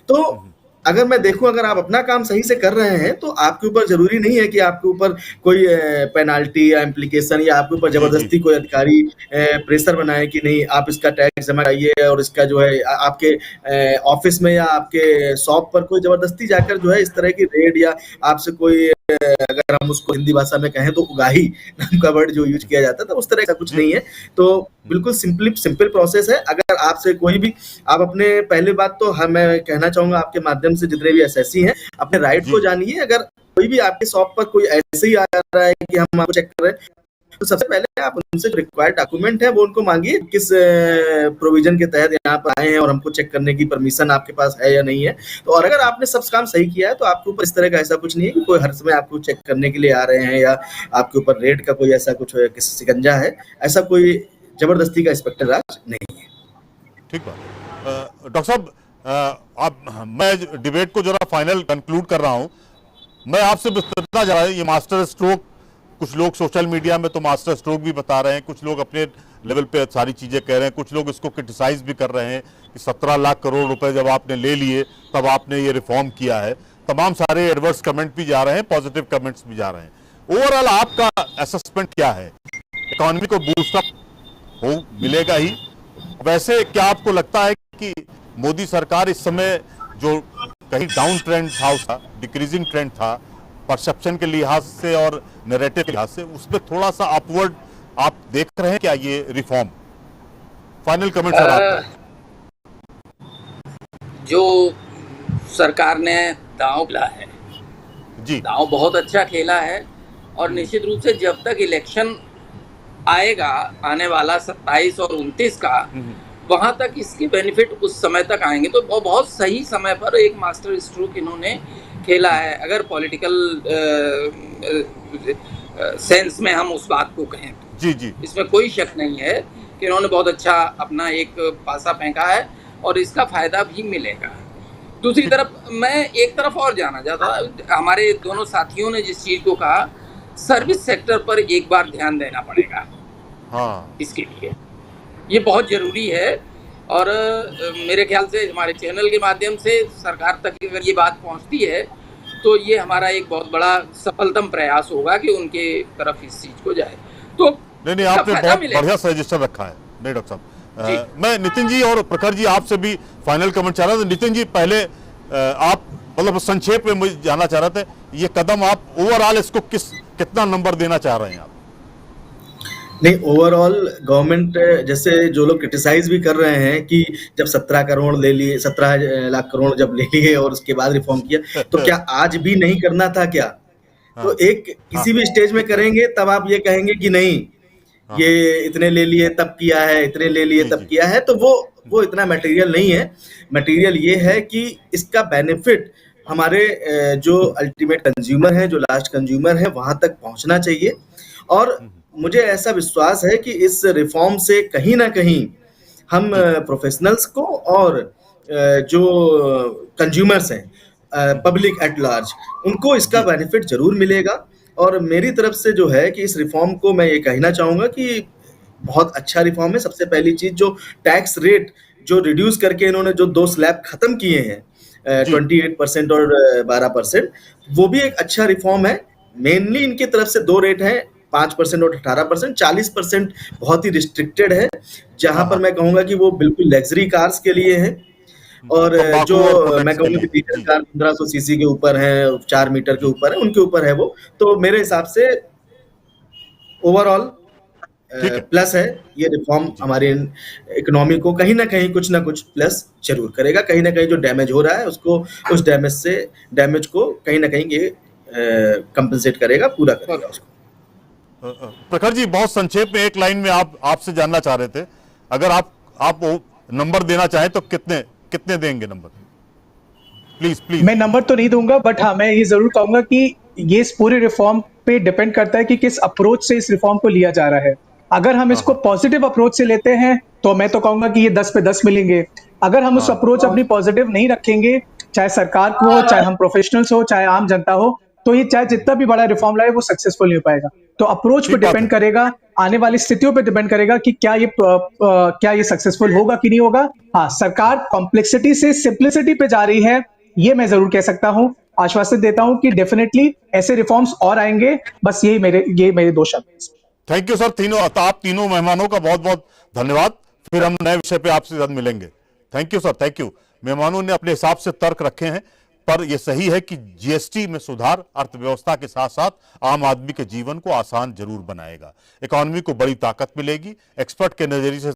तो अगर मैं देखूं, अगर आप अपना काम सही से कर रहे हैं तो आपके ऊपर जरूरी नहीं है कि आपके ऊपर कोई पेनाल्टी या इम्प्लीकेशन, या आपके ऊपर जबरदस्ती कोई अधिकारी प्रेशर बनाए कि नहीं आप इसका टैक्स जमा कराइए, और इसका जो है आपके ऑफिस में या आपके शॉप पर कोई जबरदस्ती जाकर जो है इस तरह की रेड, या आपसे कोई अगर हम उसको हिंदी भाषा में कहें तो उगाही नाम का वर्ड जो यूज किया जाता है, तो उस तरह का कुछ नहीं है। तो बिल्कुल सिंपल प्रोसेस है। अगर आपसे कोई भी, आप अपने, पहली बात तो मैं कहना चाहूंगा आपके माध्यम से जितने भी एसएससी हैं, अपने राइट को जानिए। अगर कोई भी आपके शॉप पर कोई ऐसे ही आ रहा है कि हम आपको चेक कर रहे हैं, तो सबसे पहले आप उनसे जो रिक्वायर्ड डॉक्यूमेंट है वो उनको मांगिए, किस प्रोविजन के तहत यहाँ पर आए हैं और हमको चेक करने की परमिशन आपके पास है या नहीं है। तो और अगर आपने सब काम सही किया है तो आपके ऊपर इस तरह का ऐसा कुछ नहीं है कि कोई हर समय आपको चेक करने के लिए आ रहे हैं, या आपके ऊपर रेट का कोई ऐसा कुछ शिकंजा है। ऐसा कोई जबरदस्ती का इंस्पेक्टर राज नहीं है। ठीक बात। डॉक्टर साहब, अब मैं डिबेट को जरा फाइनल कंक्लूड कर रहा हूं। मैं आपसे बताना जा रहा हूं, ये मास्टर स्ट्रोक, कुछ लोग सोशल मीडिया में तो मास्टर स्ट्रोक भी बता रहे हैं, कुछ लोग अपने लेवल पे सारी चीजें कह रहे हैं, कुछ लोग इसको क्रिटिसाइज भी कर रहे हैं कि 17 लाख करोड़ रुपए जब आपने ले लिए तब आपने ये रिफॉर्म किया है। तमाम सारे एडवर्स कमेंट भी जा रहे हैं, पॉजिटिव कमेंट्स भी जा रहे हैं। ओवरऑल आपका असेसमेंट क्या है? इकोनॉमी को बूस्टअप हो मिलेगा ही? वैसे क्या आपको लगता है कि मोदी सरकार इस समय जो कहीं डाउन ट्रेंड था, उसका डिक्रीजिंग ट्रेंड था परसेप्शन के लिहाज से और नैरेटिव के लिहाज से, उसमें थोड़ा सा अपवर्ड आप देख रहे हैं क्या ये रिफॉर्म? फाइनल कमेंट सर आपका। जो सरकार ने दांव खेला है जी, दांव बहुत अच्छा खेला है, और निश्चित रूप से जब तक इलेक्शन आएगा आने वाला 27 और 29 का, वहां तक इसके बेनिफिट उस समय तक आएंगे। तो वो बहुत सही समय पर एक मास्टर स्ट्रोक इन्होंने खेला है, अगर पॉलिटिकल सेंस में हम उस बात को कहें तो। जी जी, इसमें कोई शक नहीं है कि इन्होंने बहुत अच्छा अपना एक पासा फेंका है और इसका फायदा भी मिलेगा। दूसरी तरफ मैं एक तरफ और जाना चाहता, हमारे दोनों साथियों ने जिस चीज को कहा, सर्विस सेक्टर पर एक बार ध्यान देना पड़ेगा। हाँ, इसके लिए ये बहुत जरूरी है, और मेरे ख्याल से हमारे चैनल के माध्यम से सरकार तक अगर ये बात पहुंचती है तो ये हमारा एक बहुत बड़ा सफलतम प्रयास होगा कि उनके तरफ इस चीज को जाए। तो नहीं आपने बहुत बढ़िया सजेशन रखा है। नहीं डॉक्टर साहब, मैं नितिन जी और प्रखर जी आपसे भी फाइनल कमेंट चाह रहा था। नितिन जी, पहले आप मतलब संक्षेप में मुझे जानना चाह रहे थे, ये कदम आप ओवरऑल इसको कितना नंबर देना चाह रहे हैं आप? नहीं, ओवरऑल गवर्नमेंट, जैसे जो लोग क्रिटिसाइज भी कर रहे हैं कि जब 17 करोड़ ले लिए, 17 लाख करोड़ जब ले लिए और उसके बाद रिफॉर्म किया, तो क्या आज भी नहीं करना था क्या? तो एक किसी भी स्टेज में करेंगे तब आप ये कहेंगे कि नहीं ये इतने ले लिए तब किया है, इतने ले लिए तब किया है, तो वो इतना मटेरियल नहीं है। मटेरियल ये है कि इसका बेनिफिट हमारे जो अल्टीमेट कंज्यूमर है, जो लास्ट कंज्यूमर है, वहां तक पहुंचना चाहिए। और मुझे ऐसा विश्वास है कि इस रिफॉर्म से कहीं ना कहीं हम प्रोफेशनल्स को और जो कंज्यूमर्स हैं, पब्लिक एट लार्ज, उनको इसका बेनिफिट जरूर मिलेगा। और मेरी तरफ से जो है कि इस रिफॉर्म को मैं ये कहना चाहूंगा कि बहुत अच्छा रिफॉर्म है। सबसे पहली चीज, जो टैक्स रेट जो रिड्यूस करके इन्होंने जो 2 स्लैब खत्म किए हैं, 28% और 12%, वो भी एक अच्छा रिफॉर्म है। मेनली इनकी तरफ से 2 रेट हैं, 5% और 18%। 40% बहुत ही रिस्ट्रिक्टेड है, जहां पर मैं कहूंगा कि वो बिल्कुल लग्जरी कार्स के लिए है। और जो मैं कहूंगा कि डीजल कार 1500 सीसी के ऊपर है, 4 मीटर के ऊपर है, उनके ऊपर है वो। तो मेरे हिसाब से ओवरऑल प्लस है ये रिफॉर्म। हमारी इकोनॉमी को कहीं ना कहीं कुछ ना कुछ प्लस जरूर करेगा। कहीं ना कहीं जो डैमेज हो रहा है उसको, उस डैमेज को कहीं ना कहीं ये कंपनसेट करेगा, पूरा करेगा उसको। प्रखर जी, बहुत संक्षेप में एक लाइन में आपसे जानना चाह रहे थे, अगर आप नंबर देना चाहें तो कितने कितने देंगे नंबर? Please please. मैं नंबर तो नहीं दूंगा, बट हाँ मैं ये जरूर कहूंगा कि ये इस पूरे रिफॉर्म पे डिपेंड करता है कि किस अप्रोच से इस रिफॉर्म को लिया जा रहा है। अगर हम इसको पॉजिटिव अप्रोच से लेते हैं तो मैं तो कहूंगा कि ये 10 पे 10 मिलेंगे। अगर हम उस अप्रोच अपनी पॉजिटिव नहीं रखेंगे, चाहे सरकार को हो, चाहे हम प्रोफेशनल्स हो, चाहे आम जनता हो, तो ये चाहे जितना भी बड़ा रिफॉर्म लाए वो सक्सेसफुल नहीं हो पाएगा। तो अप्रोच पे ठीक बात डिपेंड है। करेगा, आने वाली स्थितियों पे डिपेंड करेगा कि क्या ये सक्सेसफुल होगा कि नहीं होगा। हाँ, सरकार कॉम्प्लेक्सिटी से सिंप्लिसिटी पे जा रही है, ये मैं जरूर कह सकता हूं। आश्वासन देता हूं कि डेफिनेटली ऐसे रिफॉर्म्स और आएंगे। बस ये मेरे 2 शब्द हैं। थैंक यू सर, आप तीनों मेहमानों का बहुत बहुत धन्यवाद। फिर हम नए विषय पे आपसे जल्द मिलेंगे। Thank you sir, thank you. मेहमानों ने अपने हिसाब से तर्क रखे हैं, पर यह सही है कि जीएसटी में सुधार अर्थव्यवस्था के साथ साथ आम आदमी के जीवन को आसान जरूर बनाएगा। इकोनॉमी को बड़ी ताकत मिलेगी। एक्सपर्ट के नजरिए से